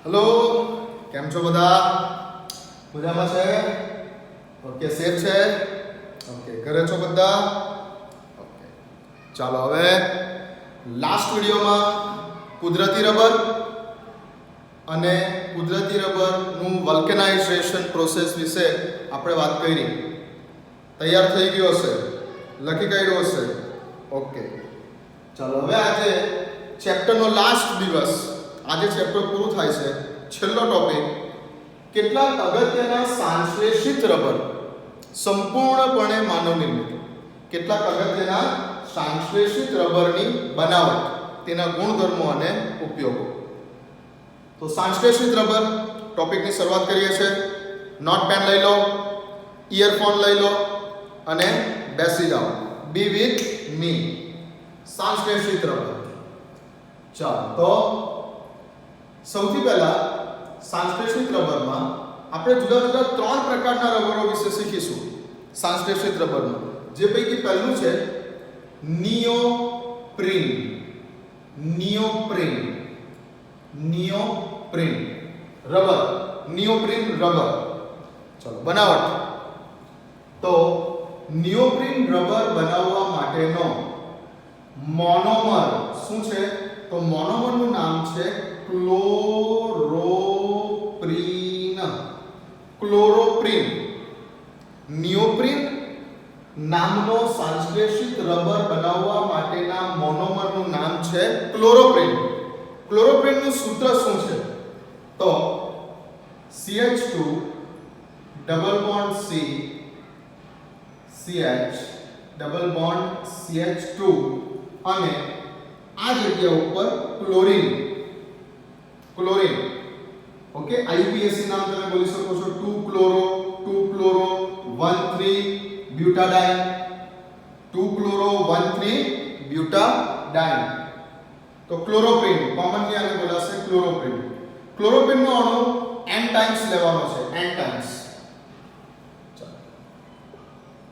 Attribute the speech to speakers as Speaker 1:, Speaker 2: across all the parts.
Speaker 1: Hello, કેમ છો બધા? મજામાં છે? ઓકે, સેફ છે? ઓકે, ઘરે છો બધા? ઓકે, ચાલો હવે લાસ્ટ વિડીયોમાં કુદરતી રબર અને કુદરતી રબરનું વલ્કેનાઇઝેશન પ્રોસેસ વિશે આપણે વાત કરી. તૈયાર થઈ ગયો હશે, લખી કાઢ્યો હશે. ઓકે, ચાલો હવે આજે ચેપ્ટરનો લાસ્ટ દિવસ, આજે ચેપ્ટર પૂરું થાય છે. છેલ્લો ટોપિક, કેટલાક અગત્યના સંશ્લેષિત રબર સંપૂર્ણપણે માનવ નિર્મિત. કેટલાક અગત્યના સંશ્લેષિત રબરની બનાવટ, તેના ગુણધર્મો અને ઉપયોગો. તો સંશ્લેષિત રબર ટોપિકની શરૂઆત કરીએ છીએ. નોટ પેન લઈ લો, ઇયરફોન લઈ લો અને બેસી જાઓ. બી વિથ મી. સંશ્લેષિત રબર. ચાલો, તો સૌથી પહેલા સંશ્લેષિત રબરમાં આપણે જુદા જુદા 3 પ્રકારના રબરો વિશે શીખીશું. સંશ્લેષિત રબરમાં જે પૈકી પહેલું છે નિયોપ્રીન. નિયોપ્રીન રબર. નિયોપ્રીન રબર. ચલો, બનાવટ. તો નિયોપ્રીન રબર બનાવવા માટેનો મોનોમર શું છે? તો મોનોમરનું નામ છે ક્લોરોપ્રીન. ક્લોરોપ્રીન. નિયોપ્રીન નામનો સંશ્લેષિત રબર બનાવવા માટેના મોનોમરનું નામ છે ક્લોરોપ્રીન. ક્લોરોપ્રીનનું સૂત્ર શું છે? તો CH2 double bond C CH double bond CH2 અને આ જગ્યા ઉપર ક્લોરીન. ક્લોરીન. ઓકે, IUPAC નામ તમે બોલી શકો છો. 2 ક્લોરો 1,3 બ્યુટાડાઇન. 2 chloro 1,3 butadiene. તો ક્લોરોપ્રીન કોમનલી આને બોલાશે ક્લોરોપ્રીન. ક્લોરોપ્રીનનો અણુ n ટાઈમ્સ લેવાનો છે. n times.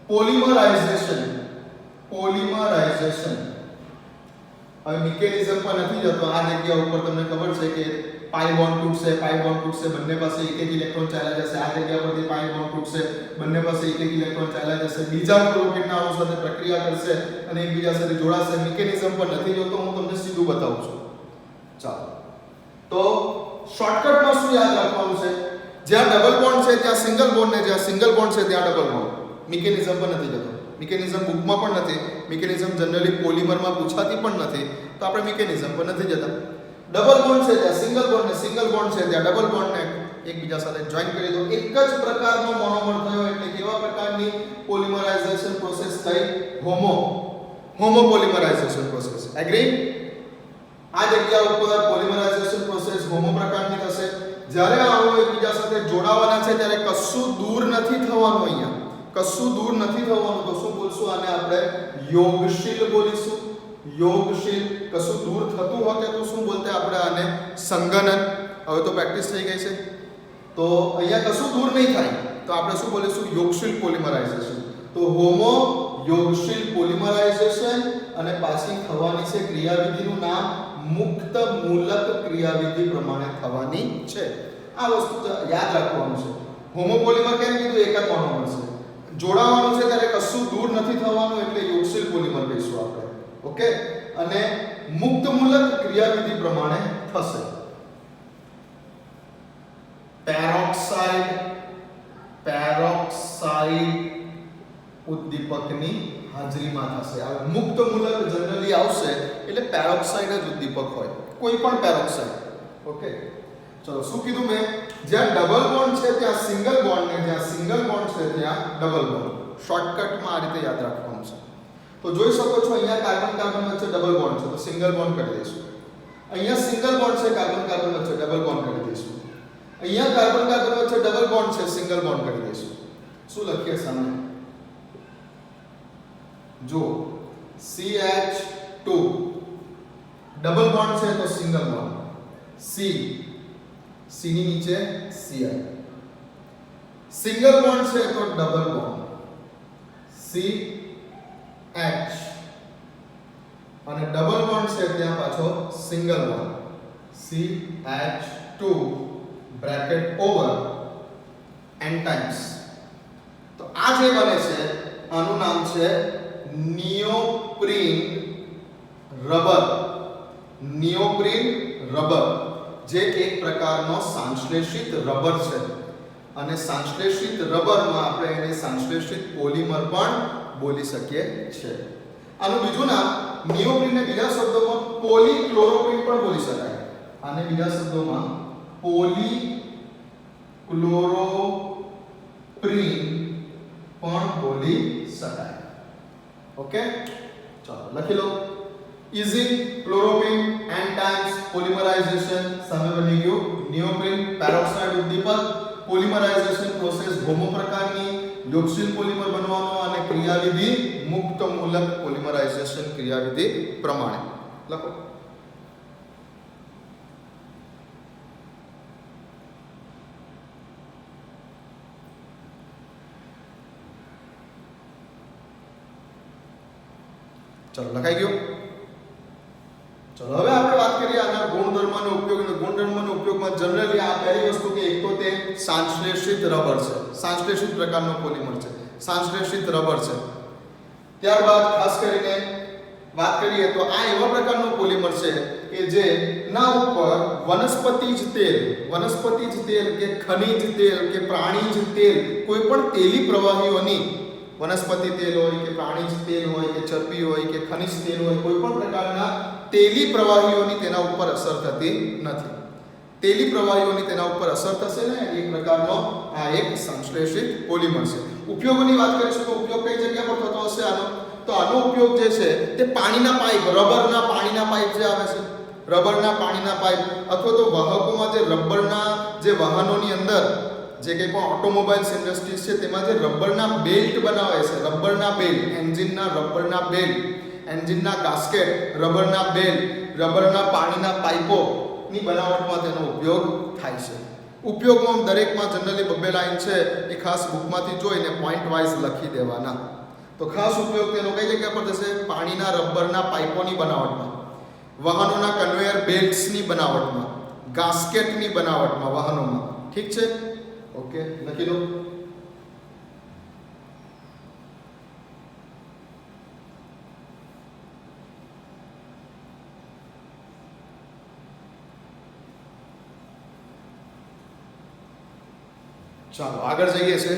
Speaker 1: પોલિમરાઇઝેશન. પોલિમરાઇઝેશન હવે મિકેનિઝમ પર નથી જતો. આ જગ્યા ઉપર તમને ખબર છે કે પાઈ બોન્ડ તૂટશે, પાઈ બોન્ડ તૂટશે, બંને પાસે એક એક ઇલેક્ટ્રોન ચાલ્યા જશે. આ જગ્યા પરથી પાઈ બોન્ડ તૂટશે, બંને પાસે એક એક ઇલેક્ટ્રોન ચાલ્યા જશે. બીજા ક્લોરોપ્રીનના અણુ સાથે પ્રક્રિયા કરશે અને એકબીજા સાથે જોડાશે. મિકેનિઝમ પર નથી જતો, હું તમને સીધું બતાવું છું. ચાલો, તો શોર્ટકટમાં શું યાદ રાખવાનું છે? જ્યાં ડબલ બોન્ડ છે ત્યાં સિંગલ બોન્ડ, ને જ્યાં સિંગલ બોન્ડ છે ત્યાં ડબલ બોન્ડ. મિકેનિઝમ પર નથી જતો. મિકેનિઝમ બુકમાં પણ નથી. મિકેનિઝમ જનરલી પોલિમરમાં પૂછાતી પણ નથી, તો આપણે મિકેનિઝમ પર નથી જતા. ડબલ બોન્ડ છે ત્યાં સિંગલ બોન્ડ, ને સિંગલ બોન્ડ છે ત્યાં ડબલ બોન્ડ, ને એકબીજા સાથે જોઈન કરી દો. એક જ પ્રકારનો મોનોમર થયો. એટલે કેવા પ્રકારની પોલિમરાઇઝેશન પ્રોસેસ થઈ? હોમો પોલિમરાઇઝેશન પ્રોસેસ. એગ્રી? આ જગ્યા ઉપર પોલિમરાઇઝેશન પ્રોસેસ હોમો પ્રકારની થશે. જ્યારે આ અણુ એકબીજા સાથે જોડાવાના છે ત્યારે કશું દૂર નથી થવાનું. અહીંયા કશું દૂર નથી થવાનું. તો શું બોલશું આને? આપણે યોગશીલ બોલીશું. યોગશીલ. કશું દૂર થતું હોતે તો શું બોલતે આપણે આને? સંગનન. હવે તો પ્રેક્ટિસ થઈ ગઈ છે. તો અહીંયા કશું દૂર નહીં થાય તો આપણે શું બોલીશું? યોગશીલ પોલિમરાઇઝેશન. તો હોમો યોગશીલ પોલિમરાઇઝેશન. અને પાછી થવાની છે ક્રિયાવિધિનું નામ મુક્ત મૂલક ક્રિયાવિધિ પ્રમાણે થવાની છે. આ વસ્તુ યાદ રાખવાનું છે. હોમો પોલિમર કેમ કીધું? એક જ મોનોમર છે, જોડાવાનું છે ત્યારે કશું દૂર નથી થવાનું, એટલે યોગશીલ પોલિમર કહીશું આપણે. ઓકે, અને મુક્ત મૂલક ક્રિયાવિધિ પ્રમાણે થશે. પેરોક્સાઇડ ઉદ્દીપકની હાજરીમાં થશે. આ મુક્ત મૂલક જનરલી આવશે એટલે પેરોક્સાઇડ જ ઉદ્દીપક હોય, કોઈ પણ પેરોક્સાઇડ. ઓકે, ચલો, શું કીધું મેં? જ્યાં ડબલ બોન્ડ છે ત્યાં સિંગલ બોન્ડ, ને જ્યાં સિંગલ બોન્ડ છે ત્યાં ડબલ બોન્ડ. શોર્ટકટમાં આ રીતે યાદ રાખવાનું છે. તો જોઈ શકો છો અહીંયા કાર્બન કાર્બન વચ્ચે ડબલ બોન્ડ છે તો સિંગલ બોન્ડ કરી દઈશું. અહીંયા સિંગલ બોન્ડ છે કાર્બન કાર્બન વચ્ચે ડબલ બોન્ડ કરી દઈશું. અહીંયા કાર્બન કાર્બન વચ્ચે ડબલ બોન્ડ છે, સિંગલ બોન્ડ કરી દઈશું. શું લખીએ સામે? જો CH2 ડબલ બોન્ડ છે તો સિંગલ બોન્ડ. C ની નીચે Cl. સિંગલ બોન્ડ છે તો ડબલ બોન્ડ CH, અને ડબલ બોન્ડ છે ત્યાં પાછો single bond CH2. 2 bracket over n times. તો આ જે બને છે આનું નામ છે નિયોપ્રીન રબર. નિયોપ્રીન રબર જે એક પ્રકારનો સંશ્લેષિત રબર છે અને સંશ્લેષિત રબરમાં આપણે એને સંશ્લેષિત પોલિમર પણ બોલી શકીએ છીએ. આનું બીજું નામ નિયોપ્રીનને બીજા શબ્દોમાં પોલીક્લોરોપ્રીન પણ બોલી શકાય. આને બીજા શબ્દોમાં પોલીક્લોરોપ્રીન પણ બોલી શકાય. ઓકે, ચાલો લખી લો. ઇઝી ક્લોરોપ્રીન n ટાઈમ્સ પોલિમરાઇઝેશન સામે બની ગયું નિયોપ્રીન પેરોક્સાઇડ ઉદ્દીપક. પોલિમરાઇઝેશન પ્રોસેસ હોમો પ્રકારની યોગશીલ પોલિમર બનવાનો અને ક્રિયાવિધિ મુક્ત મૂલક પોલિમરાઇઝેશન ક્રિયાવિધિ પ્રમાણે લખો. ચલો લખાઈ ગયું. ચલો હવે આપણે વાત કરીએ આના ગુણધર્મનો ઉપયોગ. ગુણધર્મનો ઉપયોગમાં જનરલી આ પહેલી વસ્તુ કે એક તો તે સંશ્લેષિત રબર છે, સંશ્લેષિત પ્રકારનો પોલિમર છે, સંશ્લેષિત રબર છે. ત્યારબાદ ખાસ કરીને વાત કરીએ તો આ એવા પ્રકારનો પોલિમર છે કે જે ના ઉપર વનસ્પતિજ તેલ કે ખનિજ તેલ કે પ્રાણીજ તેલ કોઈ પણ તેલી પ્રવાહીઓની વનસ્પતિ તેલ હોય કે પ્રાણીજ તેલ હોય કે ચરબી હોય કે ખનિજ તેલ હોય કોઈ પણ પ્રકારના તેલી પ્રવાહીઓની તેના ઉપર અસર થતી નથી. તેલી પ્રવાહીઓની તેના ઉપર અસર થશે ને એક પ્રકારનો આ એક સંશ્લેષિત પોલિમર છે. ઉપયોગોની વાત કરીશું તો ઉપયોગ કઈ જગ્યા પર થતો હશે આનો? તો આનો ઉપયોગ જે છે તે પાણીના પાઇપ, રબરના પાણીના પાઇપ જે આવે છે, રબરના પાણીના પાઇપ અથવા તો વાહકોમાં જે રબરના જે વાહનોની અંદર જે કંઈ પણ ઓટોમોબાઈલ્સ ઇન્ડસ્ટ્રીઝ છે તેમાં જે રબરના બેલ્ટ બનાવે છે, રબરના બેલ્ટ, એન્જિનના રબરના બેલ્ટ, એન્જિનના ગાસ્કેટ, રબરના બેલ્ટ, રબરના પાણીના પાઇપો ની બનાવટમાં તેનો ઉપયોગ થાય છે. ઉપયોગમાં દરેકમાં જનરલી બબ્બે લાઈન છે એ ખાસ બુકમાંથી જોઈને પોઈન્ટ વાઇઝ લખી દેવાના. તો ખાસ ઉપયોગ તેનો કઈ જગ્યા પર થશે? પાણીના રબરના પાઇપોની બનાવટમાં, વાહનોના કન્વેયર બેલ્ટ્સની બનાવટમાં, ગાસ્કેટની બનાવટમાં વાહનોમાં. ઠીક છે, ઓકે લખી લો. ચાલો આગળ જઈએ છે.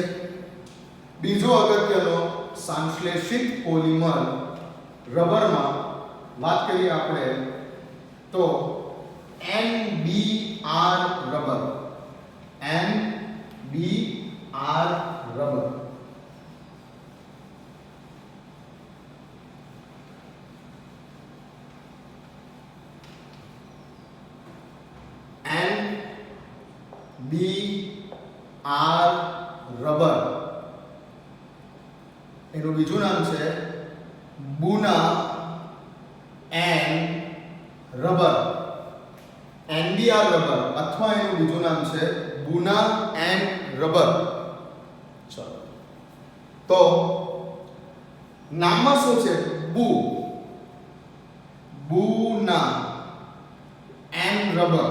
Speaker 1: બીજો અગત્યનો સંશ્લેષિત પોલિમર રબરમાં વાત કરીએ આપણે તો NBr rubber. NBr rubber NBr rubber એનું બીજું નામ છે બુના એન રબર. NBr રબર અથવા એનું બીજું નામ છે બુના એન રબર. ચાલો તો નામમાં શું છે? બુના એન રબર.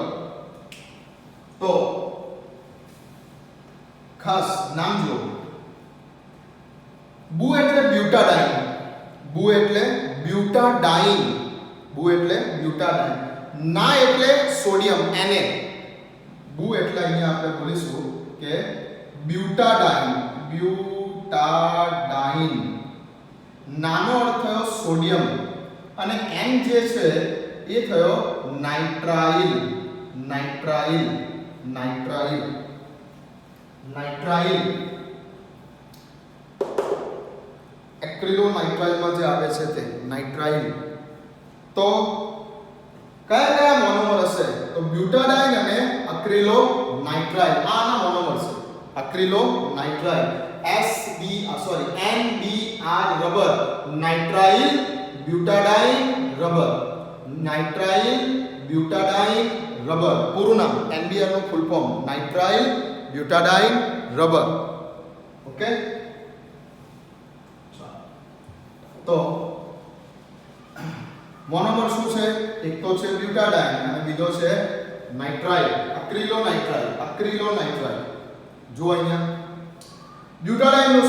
Speaker 1: તો ખાસ નામ જો. બુ એટલે બ્યુટાડાઇન. બુ એટલે બ્યુટાડાઇન. બુ એટલે બ્યુટાડાઇન. ના એટલે સોડિયમ Na. બુ એટલે અહીંયા આપણે બોલીશું કે બ્યુટાડાઇન. બ્યુટાડાઇન. નાનો અર્થ થયો સોડિયમ અને N જે છે એ થયો નાઇટ્રાઇલ. નાઇટ્રાઇલ. નાઇટ્રાઇલ. નાઇટ્રાઇલ એક્રિલોનાઇટ્રાઇલમાં જે આવે છે તે નાઇટ્રાઇલ. તો કયા કયા મોનોમર હશે? તો બ્યુટાડાઇન અને એક્રિલોનાઇટ્રાઇલ આના મોનોમર છે. એક્રિલોનાઇટ્રાઇલ NBr rubber. Nitrile butadiene rubber. Nitrile butadiene rubber. પૂરું નામ NBr નું full form nitrile butadiene rubber. Okay, તો મોનોમર શું છે? એક તો છે બ્યુટાડાઇન અને બીજો છે નાઇટ્રાઇલ, એક્રિલોનાઇટ્રાઇલ. જો અહીંયા બ્યુટાડાઇનનું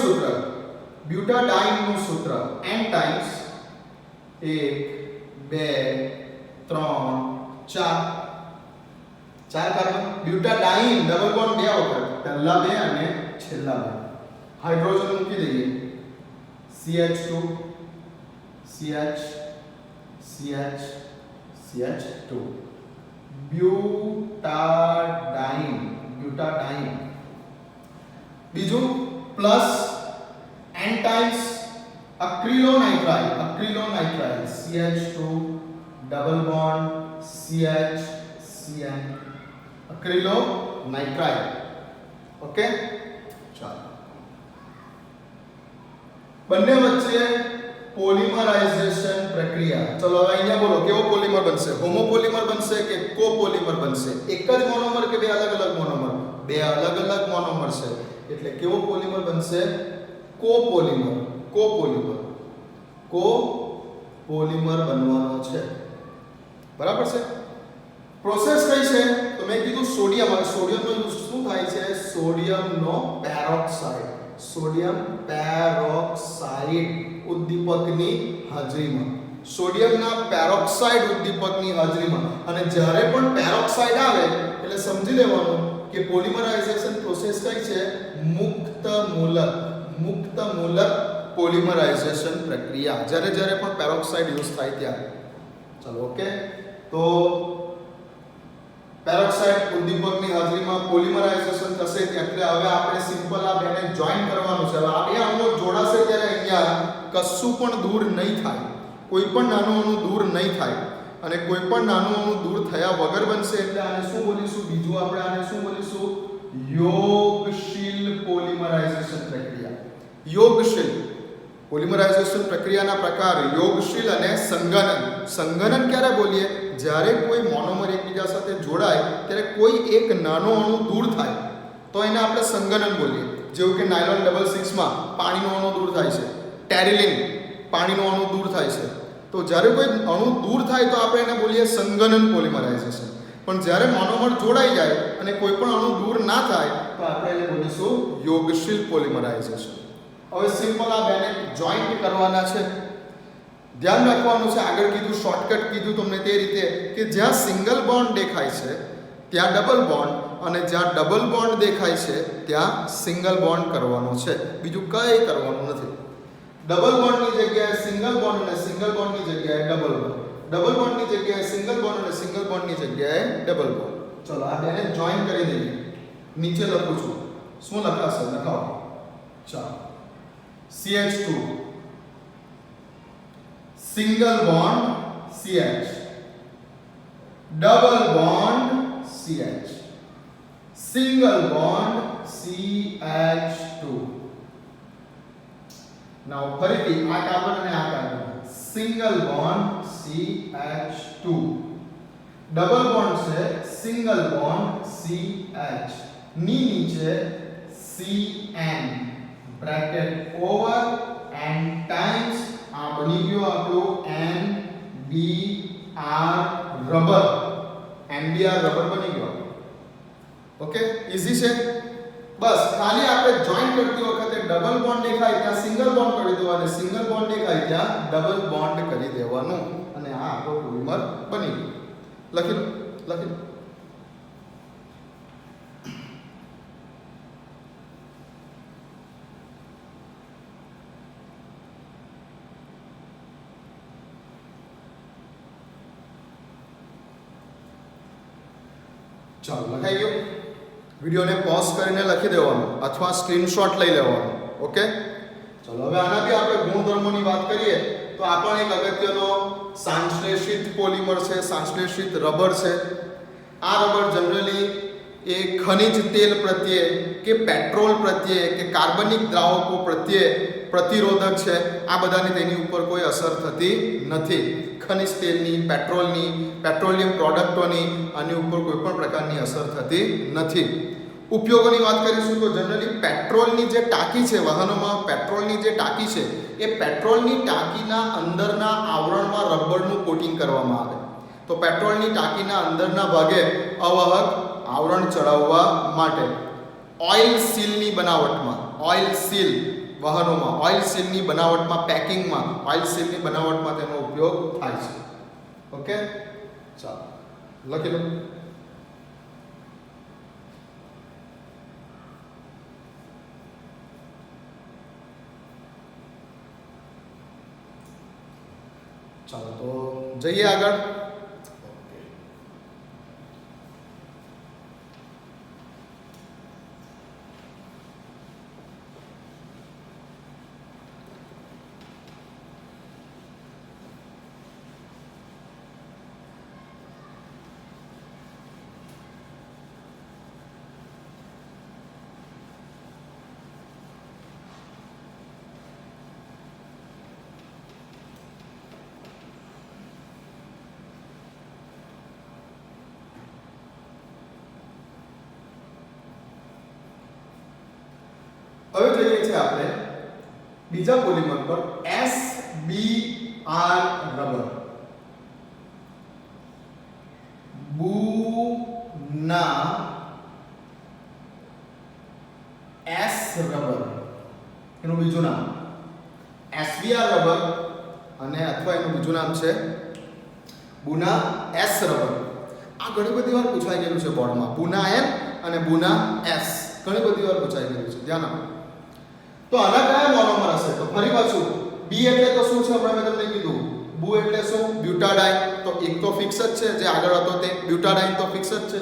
Speaker 1: સૂત્ર n times 1 2 3 4 carbon. Butadiene double bond બે વખત, પહેલા બે અને છેલ્લા બે. હાઇડ્રોજન મૂકી દઈએ, CH2 CH2 બ્યુટાડાઇન. બીજું plus n times acrylonitrile, CH2 double bond CN acrylonitrile. Okay, ચાલો. બંને વચ્ચે પોલિમરાઇઝેશન પ્રક્રિયા. ચલો હવે અહીંયા બોલો, કેવો પોલિમર બનશે? હોમોપોલિમર બનશે કે કોપોલિમર બનશે? એક જ મોનોમર કે બે અલગ અલગ મોનોમર? બે અલગ અલગ મોનોમર છે, એટલે કેવો પોલિમર બનશે? કોપોલિમર બનવાનો છે. બરાબર છે. પ્રોસેસ કઈ છે? તો મેં કીધું સોડિયમનો યુઝ શું થાય છે? સોડિયમનો પેરોક્સાઇડ ઉદ્દીપકની હાજરીમાં. સોડિયમના પેરોક્સાઇડ ઉદ્દીપકની હાજરીમાં. અને જ્યારે પણ પેરોક્સાઇડ આવે એટલે સમજી લેવાનું કે પોલિમરાઇઝેશન પ્રોસેસ કઈ છે? મુક્ત મૂલક પોલિમરાઇઝેશન પ્રક્રિયા. જ્યારે પણ પેરોક્સાઇડ યુઝ થાય ત્યારે. ચલો, ઓકે. તો પેરોક્સાઇડ ઉદ્દીપકની હાજરીમાં પોલિમરાઇઝેશન થશે, એટલે હવે આપણે સિમ્પલ આ બેને જોઈન કરવાનું છે. હવે આ બે અણુઓ જોડાશે ત્યારે અહીંયા કશું પણ દૂર નહીં થાય, કોઈ પણ નાનું અણુ દૂર નહીં થાય, અને કોઈ પણ નાનું અણુ દૂર થયા વગર બનશે. એટલે આને શું બોલીશું? બીજું આપણે આને શું બોલીશું? યોગશીલ પોલિમરાઇઝેશન પ્રક્રિયા. યોગશીલ પોલિમરાઇઝેશન પ્રક્રિયાના પ્રકાર યોગશીલ અને સંગનન. સંગનન ક્યારે બોલીએ? જ્યારે કોઈ મોનોમર એકબીજા સાથે જોડાય ત્યારે કોઈ એક નાનો અણુ દૂર થાય તો એને આપણે સંગનન બોલીએ. જેવું કે નાયલોન 66 માં પાણીનો અણુ દૂર થાય છે, ટેરિલિન પાણીનો અણુ દૂર થાય છે. તો જ્યારે કોઈ અણુ દૂર થાય તો આપણે એને બોલીએ સંગનન પોલિમરાઇઝેશન. પણ જ્યારે મોનોમર જોડાઈ જાય અને કોઈ પણ અણુ દૂર ના થાય તો આપણે એને બોલીશું યોગશીલ પોલિમરાઇઝેશન. હવે સિમ્પલ આ બેને જોઈન્ટ કરવાના છે. ધ્યાન રાખવાનું છે, આગળ કીધું શોર્ટકટ કીધું તમને તે રીતે કે જ્યાં સિંગલ બોન્ડ દેખાય છે ત્યાં ડબલ બોન્ડ, અને જ્યાં ડબલ બોન્ડ દેખાય છે ત્યાં સિંગલ બોન્ડ કરવાનો છે. બીજું કંઈ કરવાનું નથી. ડબલ બોન્ડની જગ્યાએ સિંગલ બોન્ડ અને સિંગલ બોન્ડની જગ્યાએ ડબલ બોન્ડ, ડબલ બોન્ડની જગ્યાએ સિંગલ બોન્ડ અને સિંગલ બોન્ડની જગ્યાએ ડબલ બોન્ડ. ચલો આ બેને જોઈન કરી દઈએ. નીચે લખું છું, શું લખાશે? લખાવો. ચાલો, CH2 single bond CH, double bond CH, single bond CH2. now ફરીથી આ કાર્બન અને આ carbon, single bond CH2, double bond છે single bond CH, ની નીચે CN bracket over n times આ બની ગયો આપણું NBr રબર. NBr રબર બની ગયો. ઓકે, ઈઝી છે. બસ ખાલી આપણે જોઈન કરતી વખતે ડબલ બોન્ડ દેખાય ત્યાં સિંગલ બોન્ડ કરી દેવાનું, અને સિંગલ બોન્ડ દેખાય ત્યાં ડબલ બોન્ડ કરી દેવાનું, અને આ આપણો પોલિમર બની ગયો. લખી લો. ચાલો, લખાઈ ગયો. વિડીયોને પોઝ કરીને લખી દેવાનું અથવા સ્ક્રીનશોટ લઈ લેવાનું. ઓકે, ચલો હવે આના બી આપણે ગુણધર્મોની વાત કરીએ તો આ પણ એક અગત્યનો સંશ્લેષિત પોલિમર છે, સંશ્લેષિત રબર છે. આ રબર જનરલી એ ખનિજ તેલ પ્રત્યે કે પેટ્રોલ પ્રત્યે કે કાર્બનિક દ્રાવકો પ્રત્યે પ્રતિરોધક છે. આ બધાની તેની ઉપર કોઈ અસર થતી નથી. ખનિજ તેલની, પેટ્રોલની, પેટ્રોલિયમ પ્રોડક્ટોની આની ઉપર કોઈ પણ પ્રકારની અસર થતી નથી. ઉપયોગોની વાત કરીશું તો જનરલી પેટ્રોલની જે ટાંકી છે, વાહનોમાં પેટ્રોલની જે ટાંકી છે એ પેટ્રોલની ટાંકીના અંદરના આવરણમાં રબરનું કોટિંગ કરવામાં આવે. તો પેટ્રોલની ટાંકીના અંદરના ભાગે અવાહક આવરણ ચડાવવા માટે ઓઇલ સીલની બનાવટમાં, ઓઇલ સીલ વાહનોમાં, ઓઇલ સીલની બનાવટમાં, પેકિંગમાં ઓઇલ સીલની બનાવટમાં તેનો ઉપયોગ થાય છે. ઓકે, ચાલો લખી લો. ચાલો તો જઈએ આગળ. હવે જોઈએ છે આપણે બીજા પોલિમર પર SBr રબર. બુના S રબર એનું બીજું નામ SBr રબર અને અથવા એનું બીજું નામ છે બુના S રબર. આ ઘણી બધી વાર પૂછાઈ ગયેલું છે બોર્ડમાં, બુના M અને બુના S ઘણી બધી વાર પૂછાઈ ગયેલું છે, ધ્યાન આપો. તો આના કયા મોનોમર હશે? તો ફરી પાછું બી એટલે તો શું છે? હમણાં મેં તમને કીધું બુ એટલે શું? બ્યુટાડાઇન. તો એક તો ફિક્સ જ છે, જે આગળ હતો તે બ્યુટાડાઇન તો ફિક્સ જ છે.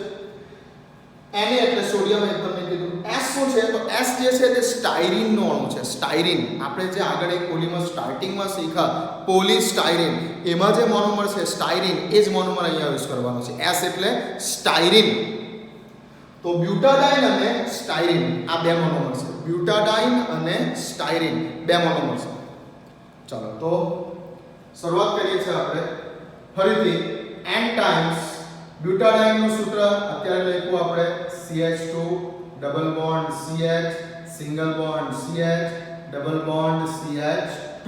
Speaker 1: Na એટલે સોડિયમ, એ તમને કીધું. S શું છે? તો S જે છે તે સ્ટાયરીન નો અણુ છે. સ્ટાયરીન આપણે જે આગળ એક પોલિમર સ્ટાર્ટિંગમાં શીખ્યા પોલીસ્ટાયરીન, એમાં જે મોનોમર છે સ્ટાયરીન, એ જ મોનોમર અહીંયા યુઝ કરવાનો છે. S એટલે સ્ટાયરીન. તો બ્યુટાડાઇન અને સ્ટાયરીન આ બે મોનોમર છે. બ્યુટાડાઇન અને સ્ટાયરીન બે મોનોમર છે. ચાલો તો શરૂઆત કરીએ છીએ આપણે ફરીથી n ટાઈમ્સ બ્યુટાડાઇન નું સૂત્ર અત્યારે લખ્યું આપણે CH2 double bond CH single bond CH double bond CH2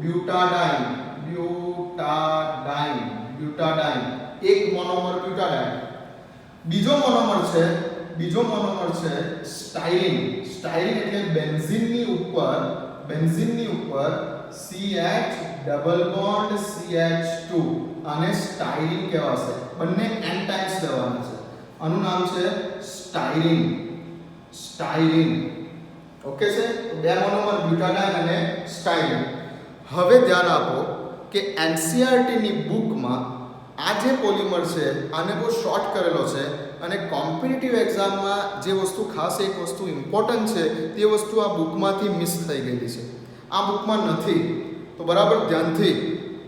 Speaker 1: butadiene butadiene butadiene એક મોનોમર બ્યુટાડાઇન. બીજો મોનોમર છે સ્ટાયરીન. સ્ટાયરીન એટલે બેન્ઝીનની ઉપર CH ડબલ બોન્ડ CH2 અને સ્ટાયરીન કહેવાશે. બંને n ટાઈમ્સ લેવાના છે. આનું નામ છે સ્ટાયરીન. સ્ટાયરીન ઓકે છે. બે મોનોમર બ્યુટાડાઇન અને સ્ટાયરીન. હવે ધ્યાન આપો કે NCERT ની બુકમાં આ જે પોલિમર છે આને બહુ શોર્ટ કરેલો છે અને કોમ્પિટિટિવ એક્ઝામમાં જે વસ્તુ ખાસ એક વસ્તુ ઇમ્પોર્ટન્ટ છે તે વસ્તુ આ બુકમાંથી મિસ થઈ ગયેલી છે. આ બુકમાં નથી. તો બરાબર ધ્યાનથી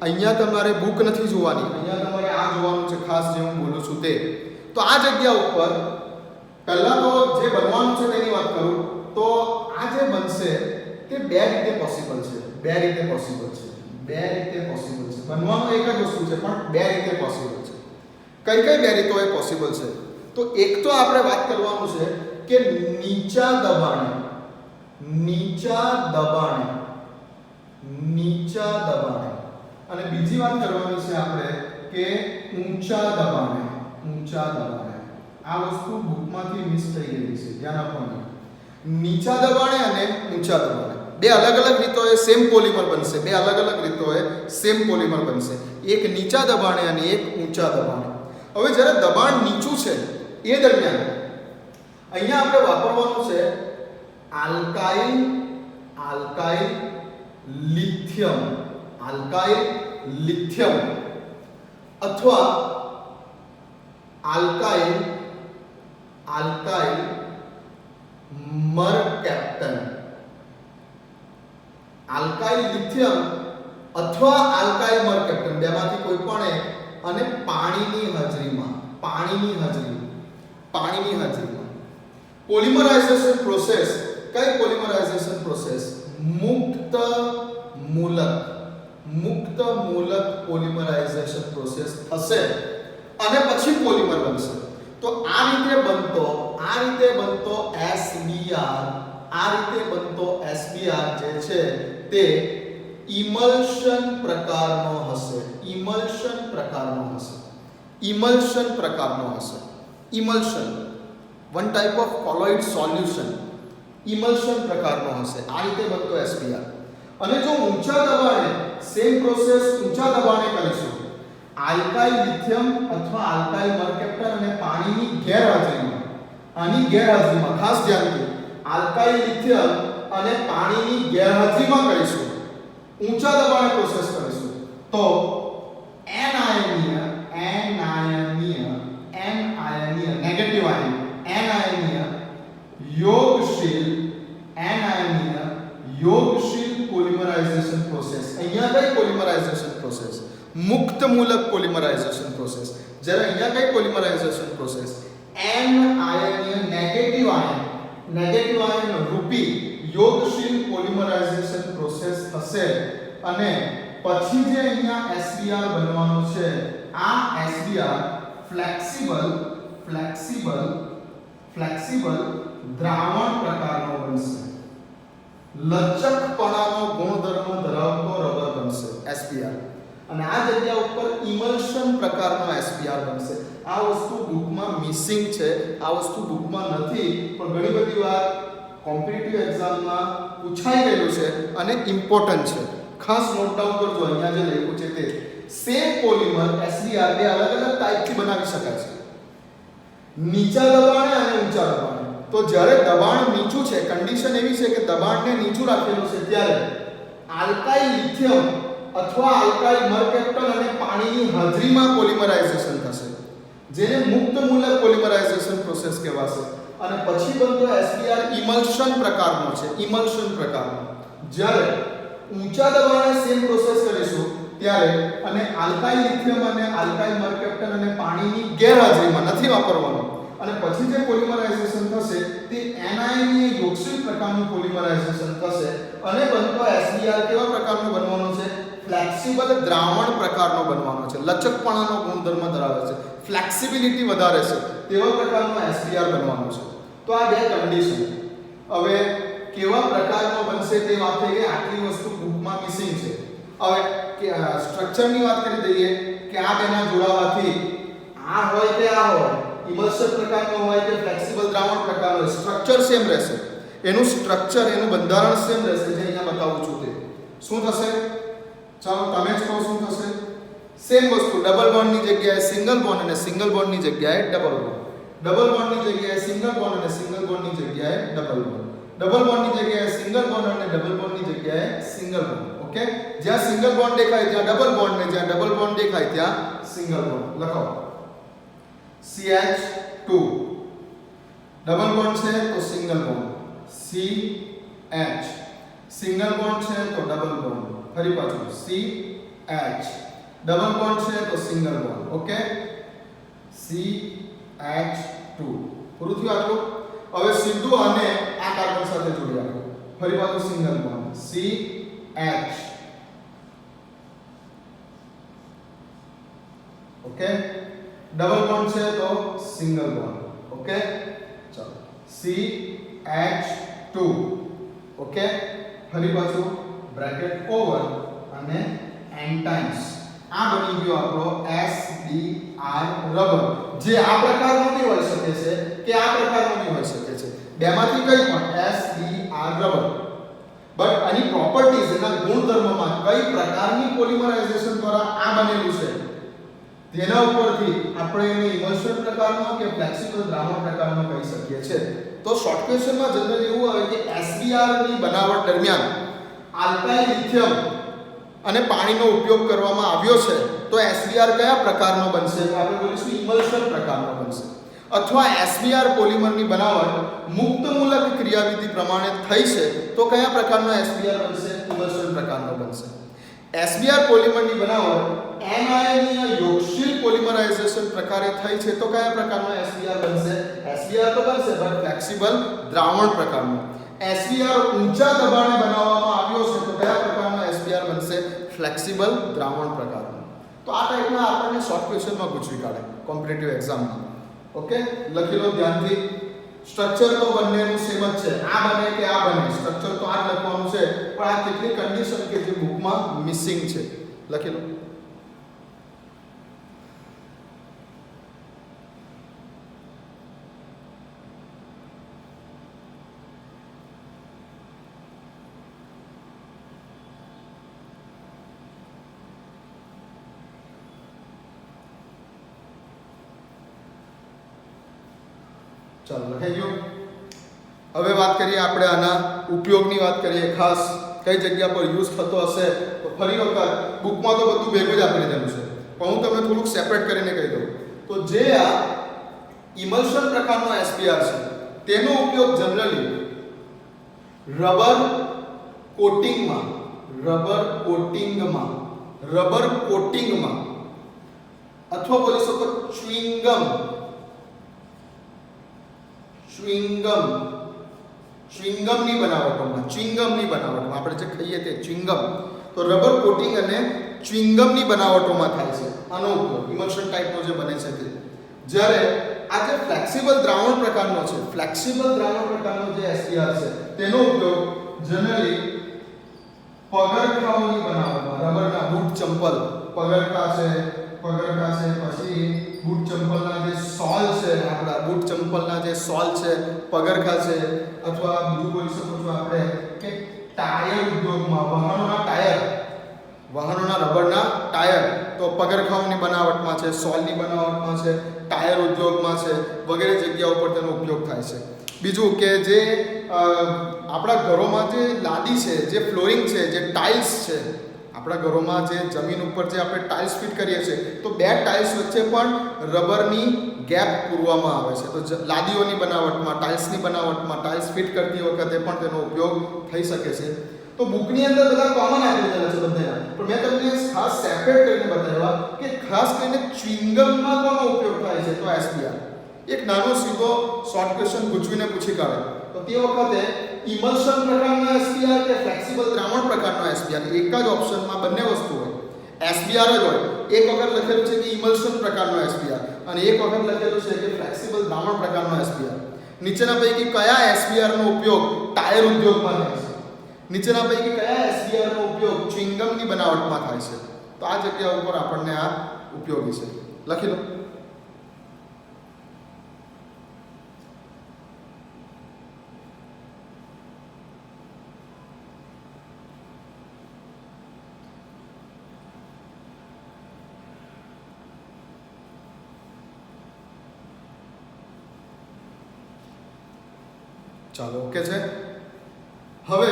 Speaker 1: અહીંયા તમારે બુક નથી જોવાની, અહીંયા તમારે આ જોવાનું છે ખાસ, જે હું બોલું છું તે. તો આ જગ્યા ઉપર પહેલા તો જે બનવાનું છે તેની વાત કરું તો આ જે બનશે તે બે રીતે પોસિબલ છે. બનવાનું એક જ વસ્તુ છે પણ બે રીતે પોસિબલ છે. કઈ બે રીતો એ પોસિબલ છે? તો એક તો આપણે વાત કરવાનું છે કે નીચા દબાણે અને બીજી વાત કરવાની છે આપણે કે ઊંચા દબાણે. આ વસ્તુ બુકમાંથી મિસ થઈ ગઈ છે, ધ્યાન આપવાનું. નીચા દબાણે અને ઊંચા દબાણે બે અલગ અલગ રીતોએ સેમ પોલિમર બનશે. એક નીચા દબાણે અને એક ઊંચા દબાણે. હવે જ્યારે દબાણ નીચું છે એ દરમિયાન અહીંયા આપણે વાપરવાનું છે આલ્કાઇલ લિથિયમ અથવા આલ્કાઇલ મરકેપ્ટન. આલ્કાઇલ લિથિયમ અથવા આલ્કાઇલ મરકેપ્ટન બેમાંથી કોઈ પણ એક, અને પાણીની હાજરીમાં પોલિમરાઇઝેશન પ્રોસેસ. કઈ પોલિમરાઇઝેશન પ્રોસેસ? મુક્ત મૂલક પોલિમરાઇઝેશન પ્રોસેસ થશે અને પછી પોલિમર બનશે. તો આ રીતે બનતો SBr જે છે તે ઇમલ્શન પ્રકારનો હશે. ઇમલ્શન પ્રકારનો હશે. ઇમલ્શન, વન ટાઈપ ઓફ કોલોઇડ સોલ્યુશન, ઇમલ્શન પ્રકારનો હશે. આ રીતે બનતો એસપીઆર. અને જો ઊંચા દબાણે સેમ પ્રોસેસ ઊંચા દબાણે કરીશું, આલ્કાઇલ લિથિયમ અથવા આલ્કાઇલ મર્કેપ્ટન અને પાણીની ગેરહાજરીમાં, આની ગેરહાજરીમાં ખાસ ધ્યાન આલ્કાઇલ લિથિયમ અને પાણીની ગેરહાજરીમાં કરીશું, ઊંચા દબાણે પ્રોસેસ કરીશું, તો એનાયનીય નેગેટિવ આયન એનાયનીય યોગશીલ પોલિમરાઇઝેશન પ્રોસેસ. અહીંયા કઈ પોલિમરાઇઝેશન પ્રોસેસ? મુક્ત મૂલક પોલિમરાઇઝેશન પ્રોસેસ. જ્યારે અહીંયા કઈ પોલિમરાઇઝેશન પ્રોસેસ? એનાયનીય નેગેટિવ આયન રૂપી યોગશીલ પોલિમરાઇઝેશન પ્રોસેસ થશે. અને પછી જે અહીંયા SBr બનવાનું છે, આ SBr ફ્લેક્સિબલ દ્રાવણ પ્રકારનો બનશે. લચકપણાનો ગુણધર્મ ધરાવતો રબર બનશે SBr. અને આ જગ્યા ઉપર ઇમલ્શન પ્રકારનો SBr બનશે. આ વસ્તુ બુકમાં મિસિંગ છે, આ વસ્તુ બુકમાં નથી, પણ ઘણી બધી વાર કોમ્પિટિટિવ એક્ઝામમાં પૂછાઈ ગયેલું છે અને ઇમ્પોર્ટન્ટ છે. ખાસ નોટ ડાઉન કરજો. અહીંયા જે લખ્યું છે તે સેમ પોલિમર SBr બે અલગ અલગ ટાઈપથી બનાવી શકાય છે, નીચા દબાણે અને ઊંચા દબાણે. તો જ્યારે દબાણ નીચું છે, કન્ડિશન એવી છે કે દબાણને નીચું રાખેલું છે, ત્યારે આલ્કાઇલ લિથિયમ અથવા આલ્કાઇલ મર્કેપ્ટન અને પાણીની હાજરીમાં પોલિમરાઇઝેશન થશે, જેને મુક્ત મૂલક પોલિમરાઇઝેશન પ્રોસેસ કહેવાશે. અને પછી બનતો SBr ઇમલ્શન પ્રકારનો છે, ઇમલ્શન પ્રકારનો. જ્યારે ઊંચા દબાણે સેમ પ્રોસેસ કરીશું ત્યારે અને આલ્કાઇલ લિથિયમ અને આલ્કાઇલ મર્કેપ્ટન અને પાણીની ગેરહાજરીમાં નથી વાપરવાનો, અને પછી જે પોલિમરાઇઝેશન થશે તે એનાયનીય યોગશીલ પ્રકારનું પોલિમરાઇઝેશન થશે. અને બનતો SBr કેવા પ્રકારનો બનવાનો છે? ફ્લેક્સિબલ દ્રાવણ પ્રકારનો બનવાનો છે. લચકપણાનો ગુણધર્મ ધરાવે છે, ફ્લેક્સિબિલિટી વધારે છે, તેવા પ્રકારનો SBr બનવાનો છે. તો આ બે કન્ડિશન. હવે કેવા પ્રકારનો બનશે તે વાત થઈ ગઈ. આટલી વસ્તુ બુકમાં મિસિંગ છે. હવે સ્ટ્રક્ચરની વાત કરી દઈએ કે આ બેના જોડાવાથી આ હોય કે આ હોય, ઇમલ્શન પ્રકારનો હોય કે ફ્લેક્સિબલ દ્રાવણ પ્રકારનો, સ્ટ્રક્ચર સેમ રહેશે. એનું સ્ટ્રક્ચર, એનું બંધારણ સેમ રહેશે, જે અહીંયા બતાવું છું તે. શું થશે? ચાલો તમે જ કહો શું થશે? સેમ વસ્તુ, ડબલ બોન્ડની જગ્યાએ સિંગલ બોન્ડ અને સિંગલ બોન્ડની જગ્યાએ ડબલ બોન્ડ, ડબલ બોન્ડની જગ્યાએ સિંગલ બોન્ડ અને સિંગલ બોન્ડની જગ્યાએ ડબલ બોન્ડ, ડબલ બોન્ડની જગ્યાએ સિંગલ બોન્ડ અને ડબલ બોન્ડની જગ્યાએ સિંગલ બોન્ડ. ઓકે, જ્યાં સિંગલ બોન્ડ દેખાય ત્યાં ડબલ બોન્ડ ને જ્યાં ડબલ બોન્ડ દેખાય ત્યાં સિંગલ બોન્ડ. લખો CH2, ડબલ બોન્ડ છે તો single bond, CH, single bond છે તો ડબલ બોન્ડ, ફરી પાછું CH, ડબલ બોન્ડ છે તો સિંગલ બોન્ડ. Okay, CH2. પૂરું થયું આટલું? હવે સીધું આને આ કાર્બન સાથે જોડી આપો. ફરી પાછું single bond, CH. Okay, double bond છે તો સિંગલ બોન્ડ. ઓકે, ચાલો CH2. ઓકે, ફરી પાછું બ્રેકેટ ઓવર અને n ટાઈમ્સ. આ બની ગયો આપણો SBr રબર, જે આ પ્રકારનો બી હોઈ શકે છે કે આ પ્રકારનો બી હોઈ શકે છે, બેમાંથી કઈ પણ SBr રબર. બટ આની પ્રોપર્ટીઝ, એના ગુણધર્મમાં કઈ પ્રકારની પોલિમરાઇઝેશન દ્વારા આ બનેલું છે તેના ઉપરથી આપણે એને ઇમલ્શન પ્રકારનો કે ફ્લેક્સિબલ દ્રાવણ પ્રકારનો કહી શકીએ છીએ. તો શોર્ટ ક્વેશ્ચનમાં જનરલી એવું આવે કે SBr ની બનાવટ દરમિયાન આલ્કાઇલ લિથિયમ અને પાણીનો ઉપયોગ કરવામાં આવ્યો છે, તો SBr કયા પ્રકારનો બનશે? આપણે બોલીશું ઇમલ્શન પ્રકારનો બનશે. અથવા SBr પોલિમરની બનાવટ મુક્ત મૂલક ક્રિયાવિધિ પ્રમાણે થઈ છે, તો કયા પ્રકારનો SBr બનશે? ઇમલ્શન પ્રકારનો બનશે. SBr પોલિમરની બનાવટ એનાયનીય યોગશીલ પોલિમરાઇઝેશન પ્રકારે થઈ છે, તો કયા પ્રકારનો SBr બનશે? SBr તો બનશે પણ ફ્લેક્સિબલ દ્રાવણ પ્રકારનો. SBr ઊંચા દબાણે બનાવવામાં આવ્યો છે, તો કયા પ્રકારનો SBr બનશે? ફ્લેક્સિબલ દ્રાવણ પ્રકારનો. તો આ ટાઈપના આપણને શોર્ટ ક્વેશ્ચનમાં પૂછી કાઢે કોમ્પિટિટિવ એક્ઝામમાં. ઓકે, લખી લો ધ્યાનથી. સ્ટ્રક્ચર તો બંનેનું સેમ જ છે, આ બને કે આ બને, સ્ટ્રક્ચર તો આ જ લખવાનું છે, પણ આ કેટલી કન્ડિશન કે જે બુકમાં મિસિંગ છે, લખી લો. ચાલો લખાઈ ગયું. હવે વાત કરીએ આપણે આના ઉપયોગની વાત કરીએ, ખાસ કઈ જગ્યા પર યુઝ થતો હશે. તો ફરી વખત બુકમાં તો બધું ભેગું જ આપી દીધેલું છે, પણ હું તમને થોડુંક સેપરેટ કરીને કહી દઉં. તો જે આ ઇમલ્શન પ્રકારનો SBR છે તેનો ઉપયોગ જનરલી રબર કોટિંગમાં અથવા બોલી શકો ચ્યુઇંગમની બનાવટોમાં આપણે જે ખાઈએ તે ચ્યુઇંગમ, તો રબર કોટિંગ અને ચ્યુઇંગમની બનાવટોમાં થાય છે આનો ઉપયોગ, ઇમલ્શન ટાઈપનો જે બને છે તે. જ્યારે આ જે ફ્લેક્સિબલ દ્રાવણ પ્રકારનો જે SBR છે તેનો ઉપયોગ જનરલી પગરખાઓની બનાવટમાં, રબરના બૂટ ચંપલ, પગરખા છે, પછી બૂટ ચંપલના જે સોલ છે, આપણા બૂટ ચંપલના જે સોલ છે, પગરખા છે, અથવા બીજું બોલી શકો છો આપણે કે ટાયર ઉદ્યોગમાં વાહનોના રબરના ટાયર, તો પગરખાઓની બનાવટમાં છે, સોલની બનાવટમાં છે, ટાયર ઉદ્યોગમાં છે, વગેરે જગ્યાઓ પર તેનો ઉપયોગ થાય છે. બીજું કે જે આપણા ઘરોમાં જે લાદી છે, જે ફ્લોરિંગ છે, જે ટાઇલ્સ છે, આપણા ઘરોમાં જે જમીન ઉપર જે આપણે ટાઇલ્સ ફિટ કરીએ છીએ, તો બે ટાઇલ્સ વચ્ચે પણ રબરની ગેપ પૂરવામાં આવે છે. તો લાદીઓની બનાવટમાં, ટાઇલ્સની બનાવટમાં, ટાઇલ્સ ફિટ કરતી વખતે પણ તેનો ઉપયોગ થઈ શકે છે. તો બુકની અંદર બધા કોમન આપી દીધેલા છે બધાના, પણ મેં તમને ખાસ સેપરેટ કરીને બતાવ્યા કે ખાસ કરીને ચ્યુઇંગમમાં કોનો ઉપયોગ થાય છે. તો SBR એક નાનો સીધો શોર્ટ ક્વેશ્ચન પૂછીને પૂછી કાઢે તો તે વખતે ઇમલ્શન પ્રકારનો SBR કે ફ્લેક્સિબલ દ્રાવણ પ્રકારનો SBR, એક જ ઓપ્શનમાં બંને વસ્તુ હોય, SBR જ હોય. એક વખત લખેલું છે કે ઇમલ્શન પ્રકારનો SBR અને એક વખત લખેલું છે કે ફ્લેક્સિબલ દ્રાવણ પ્રકારનો SBR. નીચેના પૈકી કયા SBR નો ઉપયોગ ટાયર ઉદ્યોગમાં થાય છે? નીચેના પૈકી કયા SBR નો ઉપયોગ ચ્યુઇંગમની બનાવટમાં થાય છે? તો આ જગ્યા ઉપર આપણને આ ઉપયોગી છે. લખી લો. ચાલો, ઓકે છે. હવે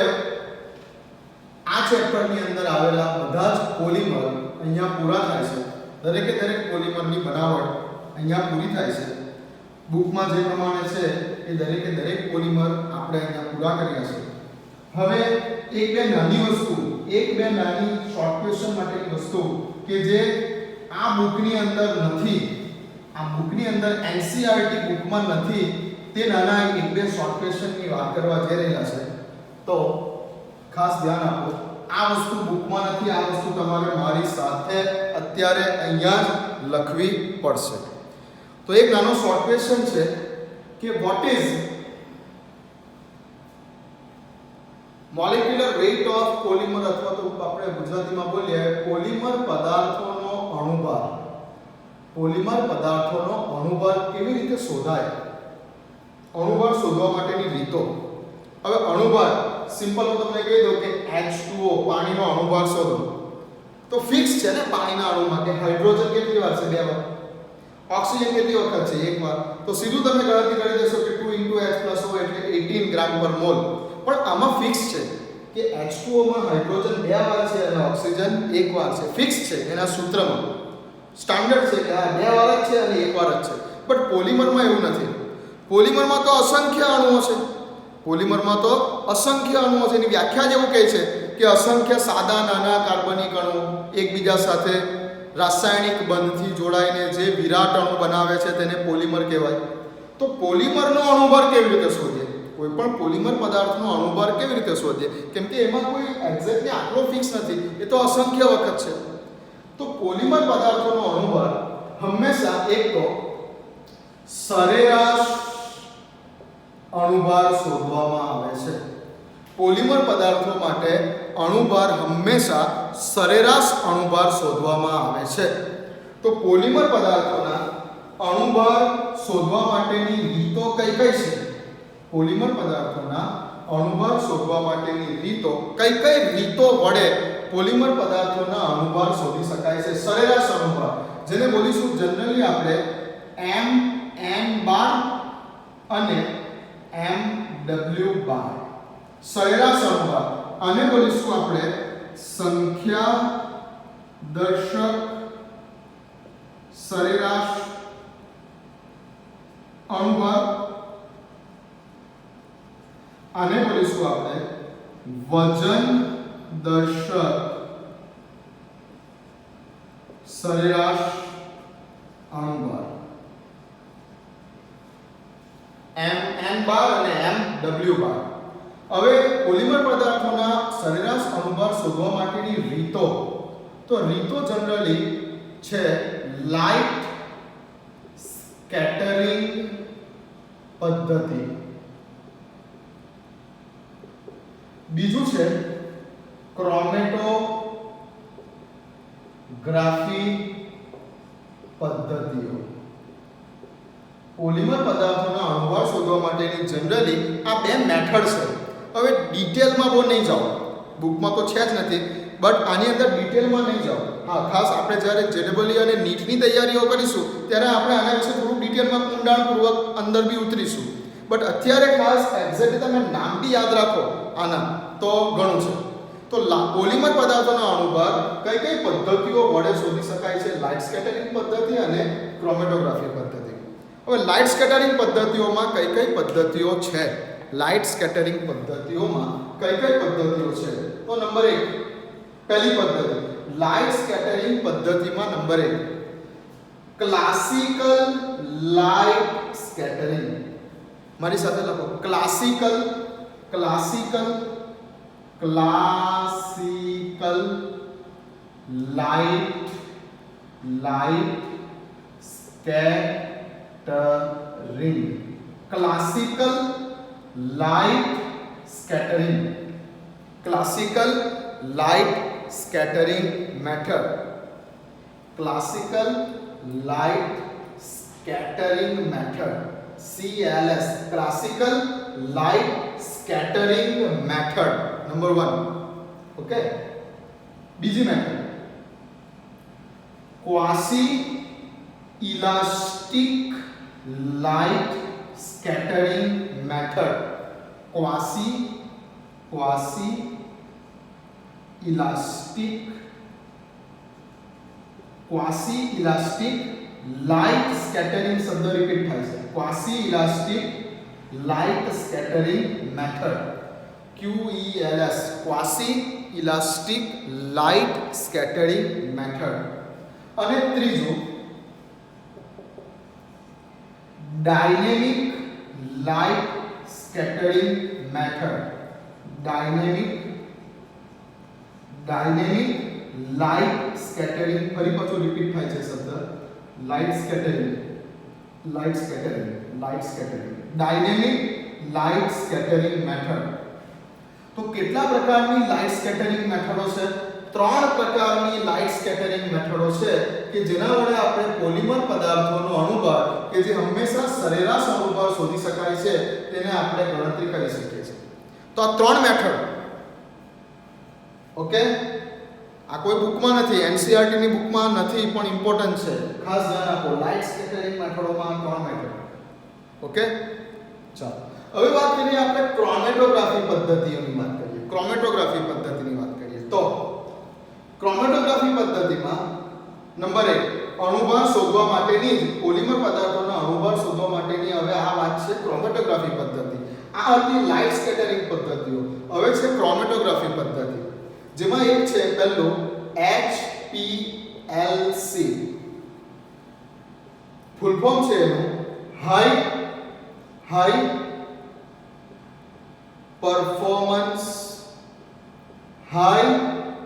Speaker 1: આ ચેપ્ટરની અંદર આવેલા બધા જ પોલિમર અહીંયા પૂરા થાય છે. દરેકે દરેક પોલિમરની બનાવટ અહીંયા પૂરી થાય છે. બુકમાં જે પ્રમાણે છે એ દરેકે દરેક પોલિમર આપણે અહીંયા પૂરા કર્યા છે. હવે એક બે નાની શોર્ટ ક્વેશ્ચન માટેની વસ્તુ કે જે આ બુકની અંદર નથી, આ બુકની અંદર NCERT બુકમાં નથી, તે નાના એક બે શોર્ટ ક્વેશ્ચનની વાત કરવા જઈ રહ્યા છે. તો ખાસ ધ્યાન આપો, આ વસ્તુ બુકમાં નથી, આ વસ્તુ તમારે મારી સાથે અત્યારે અહીંયા જ લખવી પડશે. તો એક નાનો શોર્ટ ક્વેશ્ચન છે કે what is molecular weight of polymer, અથવા તો આપણે ગુજરાતીમાં બોલીએ પોલિમર પદાર્થોનો અણુભાર. પોલિમર પદાર્થોનો અણુભાર કેવી રીતે શોધાય? અણુભાર શોધવા માટેની રીતો. હવે અણુભાર સિમ્પલ હું તમને કહી દઉં કે H2O પાણીનો અણુભાર શોધો તો ફિક્સ છે ને પાણીના અણુમાં કે હાઇડ્રોજન કેટલી વાર છે? 2 વાર. ઓક્સિજન કેટલી વખત છે? 1 વાર. તો સીધું તમે ગણતરી કરી દેશો કે 2 × H + O એટલે 18 ગ્રામ પર મોલ. પણ આમાં ફિક્સ છે કે H2O માં હાઇડ્રોજન 2 વાર છે અને ઓક્સિજન 1 વાર છે. ફિક્સ છે એના સૂત્રમાં, સ્ટાન્ડર્ડ છે કે આ 2 વાર જ છે અને 1 વાર જ છે. બટ પોલિમરમાં એવું નથી. પોલિમરમાં તો અસંખ્ય અણુઓ છે. એની વ્યાખ્યા જ એવું કહે છે કે અસંખ્ય સાદા નાના કાર્બનિક અણુ એકબીજા સાથે રાસાયણિક બંધથી જોડાઈને જે વિરાટ અણુ બનાવે છે તેને પોલિમર કહેવાય. તો પોલિમરનો અણુભાર કેવી રીતે શોધીએ? કોઈ પણ પોલિમર પદાર્થનો અણુભાર કેવી રીતે શોધીએ? કેમ કે એમાં કોઈ એક્ઝેક્ટલી આંકડો ફિક્સ નથી, એ તો અસંખ્ય વખત છે. તો પોલિમર પદાર્થોનો અણુભાર હંમેશા એક તો સરેરાશ અણુભાર શોધવામાં આવે છે. પોલિમર પદાર્થો માટે અણુભાર હંમેશા સરેરાશ અણુભાર શોધવામાં આવે છે. તો પોલિમર પદાર્થોના અણુભાર શોધવા માટેની રીતો કઈ કઈ છે? પોલિમર પદાર્થોના અણુભાર શોધવા માટેની રીતો કઈ રીતો વડે પોલિમર પદાર્થોના અણુભાર શોધી શકાય છે? સરેરાશ અણુભાર, જેને બોલીશું જનરલી આપણે mn બાર અને MW બાર સરેરાશ અણુભાર. આને બોલીશું આપણે સંખ્યા દર્શક સરેરાશ અણુભાર. આને બોલીશું આપણે વજન દર્શક સરેરાશ અણુભાર. MN બાર અને MW બાર. હવે પોલિમર પદાર્થોના સરેરાશ અણુભાર શોધવા માટેની રીતો, તો રીતો જનરલી છે લાઇટ સ્કેટરિંગ પદ્ધતિ, બીજું છે ક્રોમેટોગ્રાફી પદ્ધતિઓ. પોલિમર પદાર્થોના અણુભાર શોધવા માટેની જનરલી આ બે મેથડ છે. હવે ડિટેલમાં બહુ નહીં જાઓ, બુકમાં તો છે જ નથી, બટ આની અંદર ડિટેલમાં નહીં જાઓ. હા, ખાસ આપણે જ્યારે જેડબલઈ અને નીટની તૈયારીઓ કરીશું ત્યારે આપણે આના વિશે થોડું ડિટેલમાં ઊંડાણપૂર્વક અંદર બી ઉતરીશું. બટ અત્યારે ખાસ એક્ઝેક્ટલી તમે નામ બી યાદ રાખો આના તો ઘણું છે. તો પોલિમર પદાર્થોના અણુભાર કઈ કઈ પદ્ધતિઓ વડે શોધી શકાય છે? લાઇટ સ્કેટરિંગ પદ્ધતિ અને ક્રોમેટોગ્રાફી પદ્ધતિ. હવે લાઇટ સ્કેટરિંગ પદ્ધતિઓમાં કઈ કઈ પદ્ધતિઓ છે? લાઇટ સ્કેટરિંગ પદ્ધતિઓમાં કઈ કઈ પદ્ધતિઓ છે? તો નંબર 1, પહેલી પદ્ધતિ લાઇટ સ્કેટરિંગ પદ્ધતિમાં નંબર 1 ક્લાસિકલ લાઇટ સ્કેટરિંગ. મારી સાથે લખો classical light scattering. Classical light scattering. Classical light scattering method. Classical light scattering method, CLS, classical light scattering method number 1. Okay, બીજી method quasi elastic light scattering method. Quasi elastic light scattering શબ્દ repeat થાય છે. Quasi elastic light scattering method, QELS, quasi elastic light scattering method. અને ત્રીજું dynamic light scattering method. Dynamic light scattering, ફરી પાછું repeat થાય છે શબ્દ light scattering. Dynamic light scattering method. તો કેટલા પ્રકારની લાઇટ સ્કેટરિંગ મેથડો છે? 3 પ્રકારની લાઇટ સ્કેટરિંગ મેથડો છે કે જેના વડે આપણે પોલિમર પદાર્થોનો અણુભાર કે જે હંમેશા સરેરાશ અણુભાર શોધી શકાય છે તેને આપણે ગણતરી કરી શકીએ છીએ. તો આ 3 મેથડ, ઓકે, આ કોઈ બુકમાં નથી, NCERT ની બુકમાં નથી, પણ ઇમ્પોર્ટન્ટ છે, ખાસ ધ્યાન આપો. લાઇટ સ્કેટરિંગ મેથડોમાં 3 મેથડ. ઓકે, ચાલો હવે વાત કરીએ આપણે ક્રોમેટોગ્રાફી પદ્ધતિઓની વાત કરીએ. ક્રોમેટોગ્રાફી પદ્ધતિની વાત કરીએ તો ક્રોમેટોગ્રાફી પદ્ધતિમાં નંબર 1 અણુભાર શોધવા માટેની જ પોલિમર પદાર્થોના અણુભાર શોધવા માટેની હવે આ વાત છે ક્રોમેટોગ્રાફી પદ્ધતિ. આ હતી લાઇટ સ્કેટરિંગ પદ્ધતિઓ. હવે છે ક્રોમેટોગ્રાફી પદ્ધતિ, જેમાં એક છે પહેલું HPLC. ફૂલ ફોર્મ છે એનું high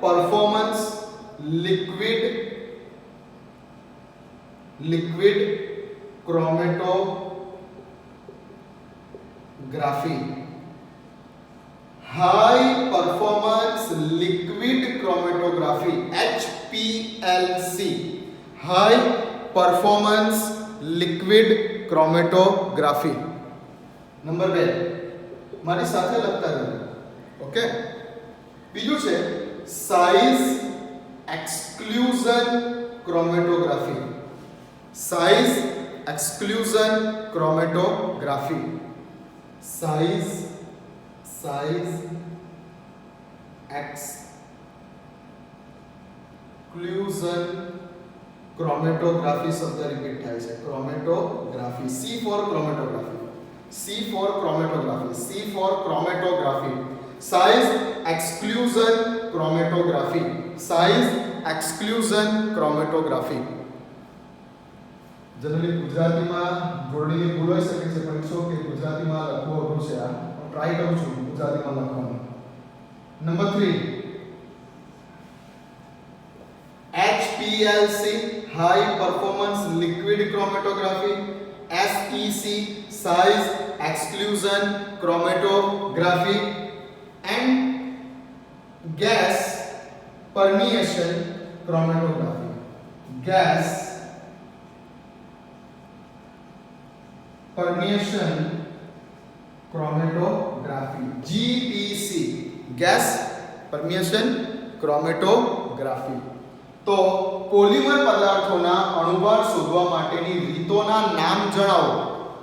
Speaker 1: performance liquid chromatography. High performance liquid chromatography, HPLC, high performance liquid chromatography. Number 2 મારી સાથે લખતા રહેજો. ઓકે, બીજું છે size exclusion chromatography. Size exclusion chromatography. Size exclusion chromatography શબ્દ રિપીટ થાય છે. chromatography, C for chromatography, C for chromatography, C for chromatography. Size exclusion chromatography, size exclusion chromatography. Generally ગુજરાતીમાં જોડણીની ભૂલ હોઈ શકે છે, પણ શું કે ગુજરાતીમાં લખવું અઘરું છે. આ હું ટ્રાય કરું છું ગુજરાતીમાં લખવાનું. Number 3, HPLC, high performance liquid chromatography, SEC, size exclusion chromatography, and gas permeation chromatography. Gas permeation chromatography, GPC, gas permeation chromatography. તો પોલિમર પદાર્થોના અણુભાર શોધવા માટેની રીતોના નામ જણાવો.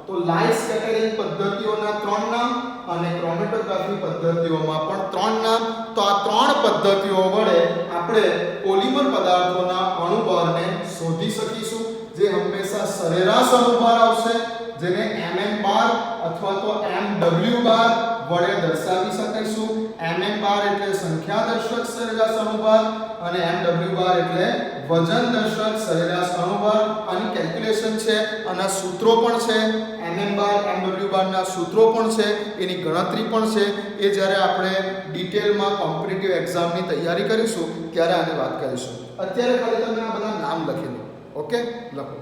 Speaker 1: તો લાઇટ સ્કેટરિંગ પદ્ધતિઓના 3 નામ અને ક્રોમેટોગ્રાફી પદ્ધતિઓમાં પણ 3 નામ. તો આ 3 પદ્ધતિઓ વડે આપણે પોલિમર પદાર્થોના અણુભારને શોધી શકીશું, જે હંમેશા સરેરાશ અણુભાર આવશે, જેને mm બાર અથવા તો mw બાર વડે દર્શાવી શકીશું. mm બાર એટલે સંખ્યા દર્શક સરેરાશ અણુભાર અને mw બાર એટલે વજન દર્શક સરેરાશ અણુભાર. આની કેલ્ક્યુલેશન છે, આના સૂત્રો પણ છે. mm બાર mw બારના સૂત્રો પણ છે, એની ગણતરી પણ છે. એ જ્યારે આપણે ડિટેલમાં કોમ્પિટિટિવ એક્ઝામની તૈયારી કરીશું ત્યારે આને વાત કરીશું. અત્યારે ખાલી તમે આ બધા નામ લખી લો. ઓકે, લખો.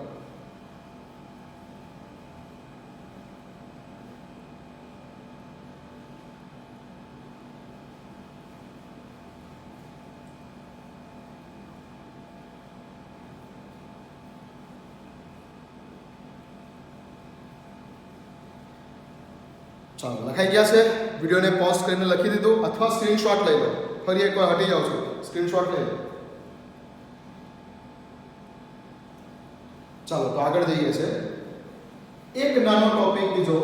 Speaker 1: ચાલો, લખાઈ ગયા છે. વિડીયોને પોઝ કરીને લખી દીધું અથવા સ્ક્રીનશોટ લઈ લો. ફરી એકવાર હટી જાઉં છું, સ્ક્રીનશોટ લઈ લો. ચાલો, તો આગળ જઈએ છે. એક નાનો ટોપિક બીજો,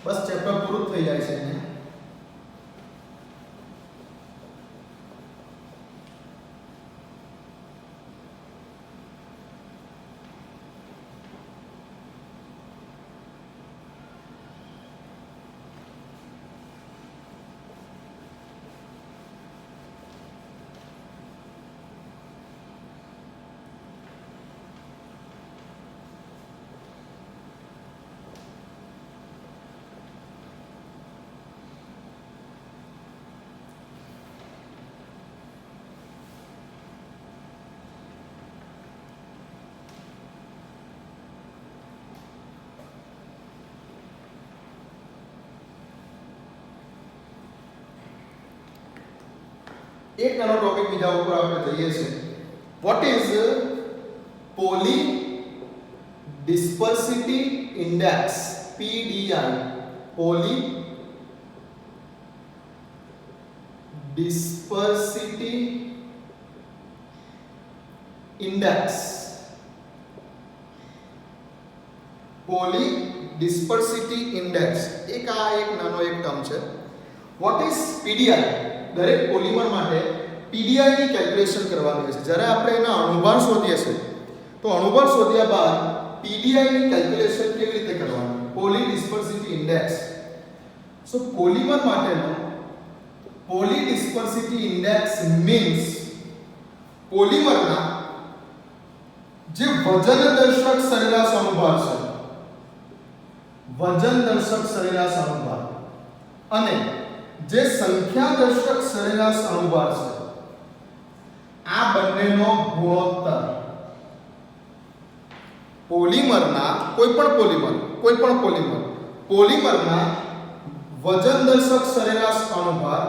Speaker 1: બસ ચેપ્ટર પૂરું થઈ જાય છે અહીંયા. એક નાનો ટોપિક બીજા ઉપર આપણે જઈએ છીએ. What is polydispersity index, PDI? Polydispersity index, polydispersity index. એક નાનો એક ટર્મ છે. What is PDI? દરેક પોલિમર માટે PDI ની કેલ્ક્યુલેશન કરવાની હોય છે. જ્યારે આપણે એના અણુભાર શોધીએ છીએ તો અણુભાર શોધ્યા બાદ PDI ની કેલ્ક્યુલેશન કેવી રીતે કરવાની? Polydispersity index. So polymer માટેનો પોલી ડિસ્પર્સિટી ઇન્ડેક્સ મીન્સ પોલિમરના જે વજન દર્શક સરેરાશ અણુભાર છે, વજન દર્શક સરેરાશ અણુભાર અને જે સંખ્યા દર્શક સરેરાશ અણુભાર છે, આ બંનેનો ગુણોત્તર પોલિમરના પોલિમરના વજન દર્શક સરેરાશ અણુભાર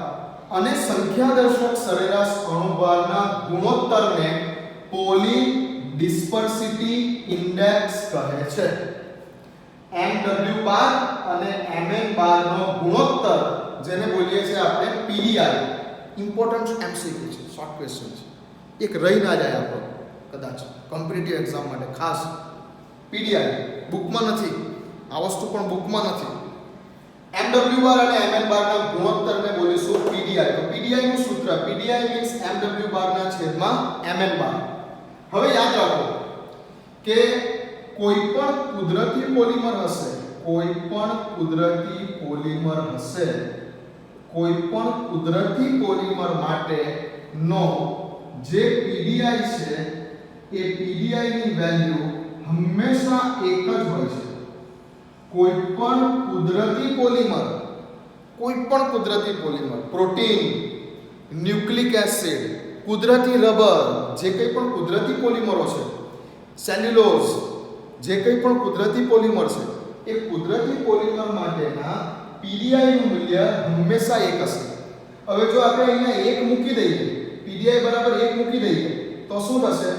Speaker 1: અને સંખ્યા દર્શક સરેરાશ અણુભારના ગુણોત્તરને પોલી ડિસ્પર્સિટી ઇન્ડેક્સ કહે છે. mw બાર અને mn બારનો ગુણોત્તર, જેને બોલીએ છીએ આપણે PDI. ઇમ્પોર્ટન્ટ MCQ છે, શોર્ટ ક્વેશ્ચન છે, એક રહી ના જાય આપણો કદાચ. કોમ્પિટિટિવ એક્ઝામ માટે ખાસ પીડીઆઈ બુકમાં નથી, આ વસ્તુ પણ બુકમાં નથી. MW બાર અને MN બારના ગુણોત્તરને બોલીશું પીડીઆઈ. તો પીડીઆઈ નું સૂત્ર પીડીઆઈ મીન્સ MW બારના છેદમાં MN બાર. હવે યાદ રાખો કે કોઈ પણ કુદરતી પોલિમર હશે, કોઈ પણ કુદરતી પોલિમર હશે, કોઈ પણ કુદરતી પોલિમર માટે નો જે પીડીઆઈ છે એ પીડીઆઈ ની વેલ્યુ હંમેશા એક જ હોય છે. કોઈ પણ કુદરતી પોલિમર, પ્રોટીન, ન્યુક્લિક એસિડ, કુદરતી રબર, જે કંઈ પણ કુદરતી પોલિમરો છે, સેલ્યુલોઝ, જે કંઈ પણ કુદરતી પોલિમર છે, એ કુદરતી પોલિમર માટેના પીડીઆઈ નું મૂલ્ય હંમેશા એક હશે. હવે જો આપણે અહીંયા 1 મૂકી દઈએ, પીડીઆઈ બરાબર 1 મૂકી દઈએ તો શું થશે?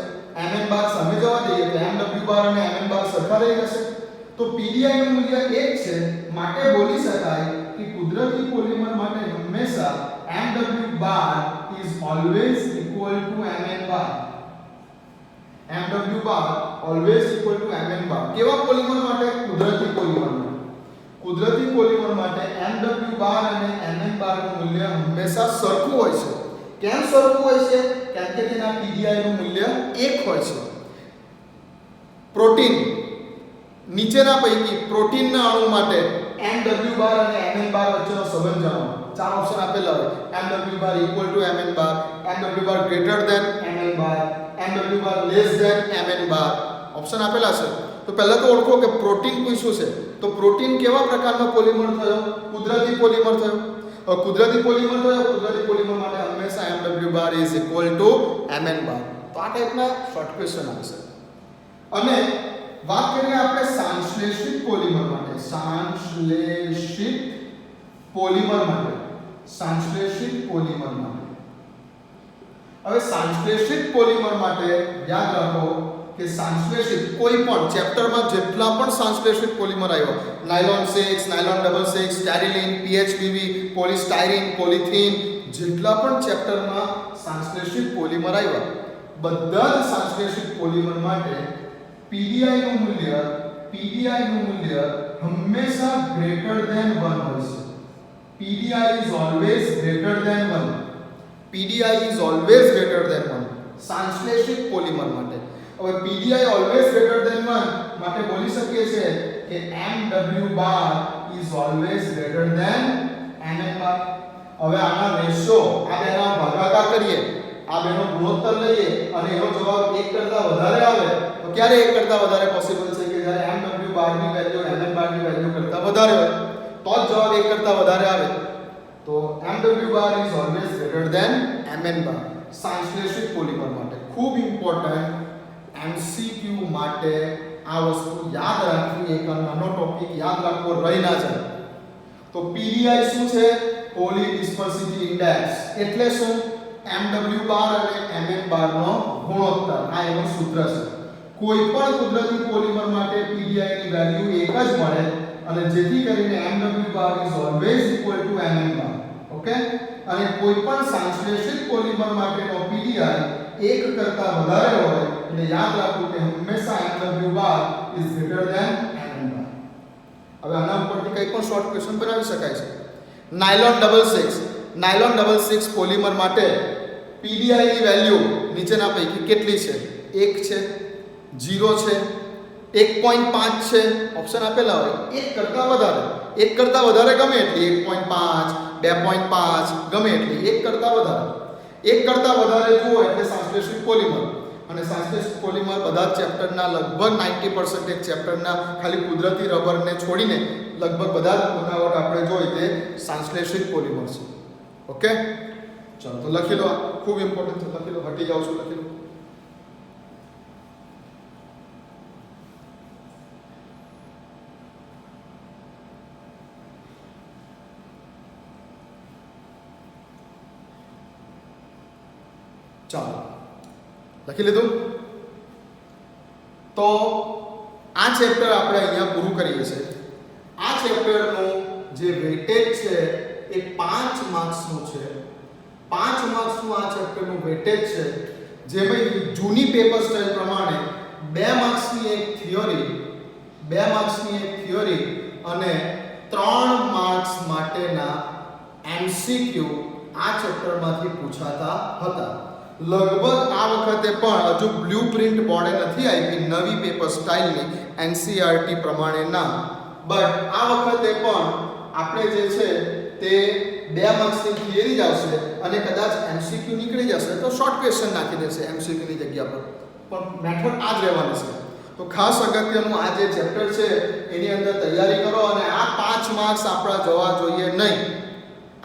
Speaker 1: MN બાર સામે જવા દઈએ તો MW બાર અને MN બાર સરખા રહી જશે. તો પીડીઆઈ નું મૂલ્ય 1 છે, માટે બોલી શકાય કે કુદરતી પોલિમર માટે હંમેશા MW bar is always equal to MN bar. MW bar always equal to MN બાર. કેવા પોલિમર માટે? કુદરતી પોલિમર માટે. કુદરતી પોલિમર માટે MW બાર અને MN બાર નું મૂલ્ય હંમેશા સરખું હોય છે. કેમ સરખું હોય છે? કારણ કે તેના પીડીઆઈ નું મૂલ્ય 1 હોય છે. પ્રોટીન, નીચેના પૈકી પ્રોટીનના અણુ માટે MW બાર અને MN બાર વચ્ચેનો સંબંધ જણાવો. 4 ઓપ્શન આપેલા હોય. MW bar equal to MN bar, MW bar greater than MN bar, MW bar less than MN bar. Option આપેલા છે. તો પહેલા તો ઓળખો કે પ્રોટીન કોઈ શું છે. તો પ્રોટીન કેવા પ્રકારનો પોલિમર થયો? કુદરતી પોલિમર થયો. કુદરતી પોલિમર માટે હંમેશા MW bar is equal to MN બાર. તો આ ટાઈપના શોર્ટ ક્વેશ્ચન આવશે. અને વાત કરીએ આપણે સંશ્લેષિત પોલિમર માટે. સંશ્લેષિત પોલિમર માટે હવે સંશ્લેષિત પોલિમર માટે યાદ રાખો કે સંશ્લેષિત કોઈ પણ ચેપ્ટરમાં જેટલા પણ સંશ્લેષિત પોલિમર આવ્યો, નાયલોન 6, નાયલોન 66, સ્ટેરીલિન, PHBV, પોલિસ્ટાયરીન, પોલિથીન, જેટલા પણ ચેપ્ટરમાં સંશ્લેષિત પોલિમર આવ્યા, બધા જ સંશ્લેષિત પોલિમર માટે પીડીઆઈ નું મૂલ્ય હંમેશા ગ્રેટર ધેન 1 હોય છે. PDI is always greater than 1. PDI is always greater than 1 સંશ્લેષિત પોલિમર માટે. હવે પીડીઆઈ ઓલવેઝ ગ્રેટર ધેન 1 માટે બોલી શકીએ છીએ કે MW bar is always greater than MN bar. હવે આના રેશિયો, આ બેના ભાગાકાર કરીએ, આ બેનો ગુણોત્તર લઈએ અને એનો જવાબ 1 કરતા વધારે આવે તો ક્યારે 1 કરતા વધારે પોસિબલ છે? કે જ્યારે MW બાર ની વેલ્યુ MN બાર ની વેલ્યુ કરતા વધારે હોય તો જ જવાબ 1 કરતા વધારે આવે. તો MW bar is always greater than MN bar સંશ્લેષિત પોલિમર માટે. ખૂબ ઇમ્પોર્ટન્ટ MCQ માટે આ વસ્તુ યાદ રાખવી. એક નાનો ટોપિક યાદ રાખવો, રહી ના જાય. તો પીડીઆઈ શું છે? પોલીડિસ્પર્સિટી ઇન્ડેક્સ. એટલે શું? MW બાર અને MN બાર નો ગુણોત્તર. આ એનું સૂત્ર છે. કોઈ પણ કુદરતી પોલિમર માટે પીડીઆઈ ની વેલ્યુ એક જ મળે અને જેથી કરીને MW bar is always equal to MN bar. Okay? અને કોઈ પણ સંશ્લેષિત પોલિમર માટેનો પીડીઆઈ 1 કરતા વધારે હોય એટલે યાદ રાખો કે હંમેશા MW bar is greater than MN bar. હવે આના ઉપરથી કંઈ પણ શોર્ટ ક્વેશ્ચન બનાવી શકાય છે. નાયલોન 66 પોલિમર માટે પીડીઆઈ ની વેલ્યુ નીચેના પૈકી કેટલી છે? 1 છે, 0 છે, 1.5 છે. ઓપ્શન આપેલા હોય. 1 કરતા વધારે ગમે એટલી, 1.5, 2.5 ગમે એટલી, 1 કરતા વધારે. 1 કરતા વધારે જુઓ એટલે સંશ્લેષિત પોલિમર. અને સંશ્લેષિત પોલિમર બધા જ ચેપ્ટરના લગભગ 90% ચેપ્ટરના ખાલી કુદરતી રબરને છોડીને લગભગ બધા જ બનાવટ આપણે જોઈ તે સંશ્લેષિત પોલિમર છે. ઓકે, ચલો તો લખી લો. ખૂબ ઇમ્પોર્ટન્ટ છે, લખી લો. હટી જાઉં છું, લખી લો. ચાલો, લખી લીધું. તો આ ચેપ્ટર આપણે અહીંયા પૂરું કરીએ છીએ. આ ચેપ્ટરનું જે વેટેજ છે એ 5 માર્ક્સનું છે. 5 માર્ક્સનું આ ચેપ્ટરનું વેટેજ છે. જેમાં જૂની પેપર સ્ટાઇલ પ્રમાણે માર્ક્સની એક થિયરી અને 3 માર્ક્સ માટેના એમસીક્યુ આ ચેપ્ટરમાંથી પૂછાતા હતા. લગભગ આ વખતે પણ હજુ બ્લુપ્રિન્ટ બોર્ડે નથી આપી નવી પેપર સ્ટાઇલની એનસીઈઆરટી પ્રમાણેના, બટ આ વખતે પણ આપણે જે છે તે 2 માર્ક્સની થિયરી જ આવશે અને કદાચ એમસીક્યુ નીકળી જશે તો શોર્ટ ક્વેશ્ચન નાખી દેશે એમસીક્યુની જગ્યા પર, પણ મેથડ આ જ રહેવાની છે. તો ખાસ અગત્યનું આ જે ચેપ્ટર છે એની અંદર તૈયારી કરો અને આ 5 માર્ક્સ આપણા જવા જોઈએ નહીં.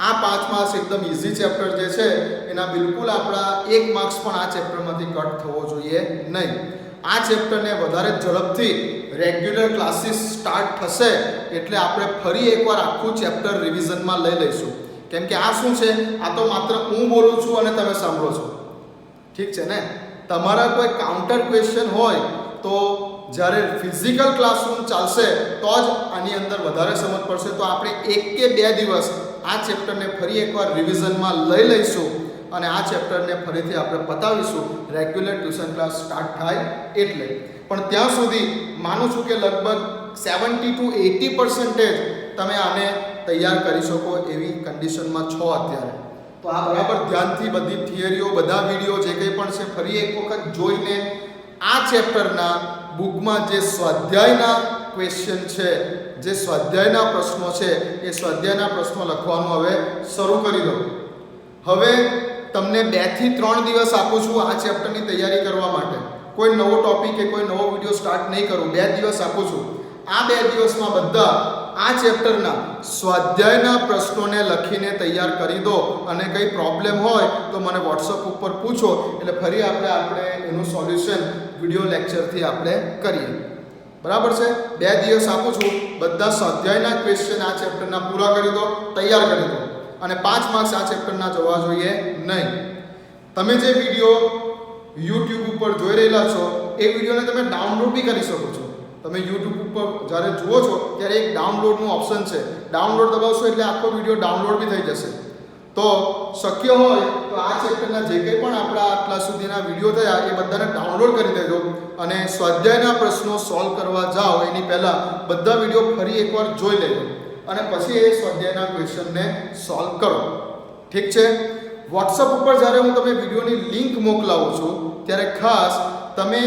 Speaker 1: આ 5 માર્ક્સ એકદમ ઈઝી ચેપ્ટર જે છે એના બિલકુલ આપણા 1 માર્ક્સ પણ આ ચેપ્ટરમાંથી કટ થવો જોઈએ નહીં. આ ચેપ્ટરને વધારે ઝડપથી રેગ્યુલર ક્લાસીસ સ્ટાર્ટ થશે એટલે આપણે ફરી એકવાર આખું ચેપ્ટર રિવિઝનમાં લઈ લઈશું. કેમ કે આ શું છે, આ તો માત્ર હું બોલું છું અને તમે સાંભળો છો. ઠીક છે ને? તમારા કોઈ કાઉન્ટર ક્વેશ્ચન હોય તો જ્યારે ફિઝિકલ ક્લાસરૂમ ચાલશે તો જ આની અંદર વધારે સમજ પડશે. તો આપણે 1 કે 2 દિવસ આ ચેપ્ટરને ફરી એકવાર રિવિઝનમાં લઈ લઈશું અને આ ચેપ્ટરને ફરીથી આપણે પતાવીશું રેગ્યુલર ટ્યુશન ક્લાસ સ્ટાર્ટ થાય એટલે. પણ ત્યાં સુધી માનું છું કે લગભગ 70 to 80% તમે આને તૈયાર કરી શકો એવી કન્ડિશનમાં છો અત્યારે. તો આ બરાબર ધ્યાનથી બધી થિયરીઓ, બધા વિડીયો જે કંઈ પણ છે ફરી એક વખત જોઈને આ ચેપ્ટરના બુકમાં જે સ્વાધ્યાયના ક્વેશ્ચન છે, જે સ્વાધ્યાયના પ્રશ્નો છે એ સ્વાધ્યાયના પ્રશ્નો લખવાનું હવે શરૂ કરી દો. હવે તમને 2 થી 3 દિવસ આપું છું આ ચેપ્ટરની તૈયારી કરવા માટે. કોઈ નવો ટોપિક કે કોઈ નવો વિડીયો સ્ટાર્ટ નહીં કરું, 2 દિવસ આપું છું. આ 2 દિવસમાં બધા આ ચેપ્ટરના સ્વાધ્યાયના પ્રશ્નોને લખીને તૈયાર કરી દો અને કંઈ પ્રોબ્લેમ હોય તો મને વોટ્સઅપ ઉપર પૂછો એટલે ફરી આપણે એનું સોલ્યુશન વિડીયો લેક્ચરથી આપણે કરીએ. બરાબર છે? 2 દિવસ આપું છું. બધા સ્વાધ્યાયના ક્વેશ્ચન આ ચેપ્ટરના પૂરા કરી દો, તૈયાર કરી દો અને 5 માર્ક્સ આ ચેપ્ટરના જવા જોઈએ નહીં. તમે જે વિડીયો YouTube ઉપર જોઈ રહેલા છો એ વિડીયોને તમે ડાઉનલોડ બી કરી શકો છો. તમે YouTube ઉપર જ્યારે જુઓ છો ત્યારે એક ડાઉનલોડનું ઓપ્શન છે. ડાઉનલોડ દબાવશો એટલે આખો વિડીયો ડાઉનલોડ બી થઈ જશે. તો શક્ય હોય તો આ ચેપ્ટરના જે કંઈ પણ આપણા આટલા સુધીના વિડીયો થયા એ બધાને ડાઉનલોડ કરી દેજો અને સ્વાધ્યાયના પ્રશ્નો સોલ્વ કરવા જાઓ એની પહેલાં બધા વિડીયો ફરી એકવાર જોઈ લેજો અને પછી એ સ્વાધ્યાયના ક્વેશ્ચનને સોલ્વ કરો. ઠીક છે? વોટ્સઅપ ઉપર જ્યારે હું તમે વિડીયોની લિંક મોકલાવું છું ત્યારે ખાસ તમે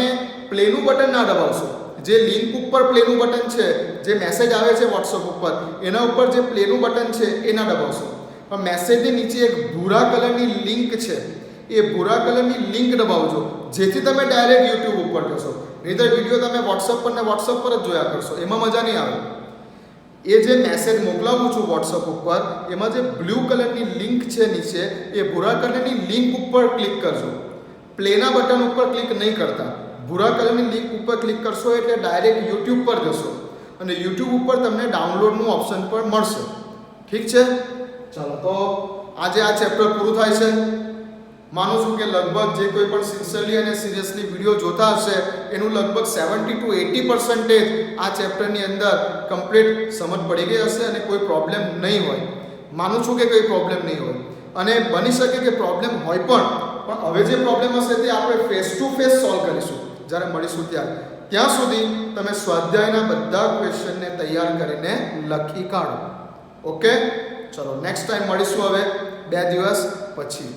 Speaker 1: પ્લેનું બટન ના દબાવશો. જે લિંક ઉપર પ્લેનું બટન છે, જે મેસેજ આવે છે વોટ્સઅપ ઉપર એના ઉપર જે પ્લેનું બટન છે એ ના દબાવશો. પણ મેસેજની નીચે એક ભૂરા કલરની લિંક છે, એ ભૂરા કલરની લિંક દબાવજો જેથી તમે ડાયરેક્ટ YouTube ઉપર જશો. નહીંતર વિડીયો તમે વોટ્સઅપ પર ને વોટ્સઅપ પર જ જોયા કરશો, એમાં મજા નહીં આવે. એ જે મેસેજ મોકલાવું છું વોટ્સઅપ ઉપર એમાં જે બ્લુ કલરની લિંક છે નીચે એ ભૂરા કલરની લિંક ઉપર ક્લિક કરજો. પ્લેના બટન ઉપર ક્લિક નહીં કરતા. ભૂરા કલરની લિંક ઉપર ક્લિક કરશો એટલે ડાયરેક્ટ YouTube પર જશો અને YouTube ઉપર તમને ડાઉનલોડનું ઓપ્શન પણ મળશે. ઠીક છે? ચાલો, તો આજે આ ચેપ્ટર પૂરું થાય છે. માનું છું કે લગભગ જે કોઈ પણ સિન્સિયરલી અને સિરિયસલી વિડીયો જોતા હશે એનું લગભગ 70 to 80% આ ચેપ્ટરની અંદર કમ્પ્લીટ સમજ પડી ગઈ હશે અને કોઈ પ્રોબ્લેમ નહીં હોય. માનું છું કે કોઈ પ્રોબ્લેમ નહીં હોય અને બની શકે કે પ્રોબ્લેમ હોય પણ હવે જે પ્રોબ્લેમ હશે તે આપણે ફેસ ટુ ફેસ સોલ્વ કરીશું જ્યારે મળીશું ત્યારે. ત્યાં સુધી તમે સ્વાધ્યાયના બધા ક્વેશ્ચનને તૈયાર કરીને લખી કાઢો. ઓકે? ચલો, નેક્સ્ટ ટાઈમ મળીશું હવે 2 દિવસ પછી.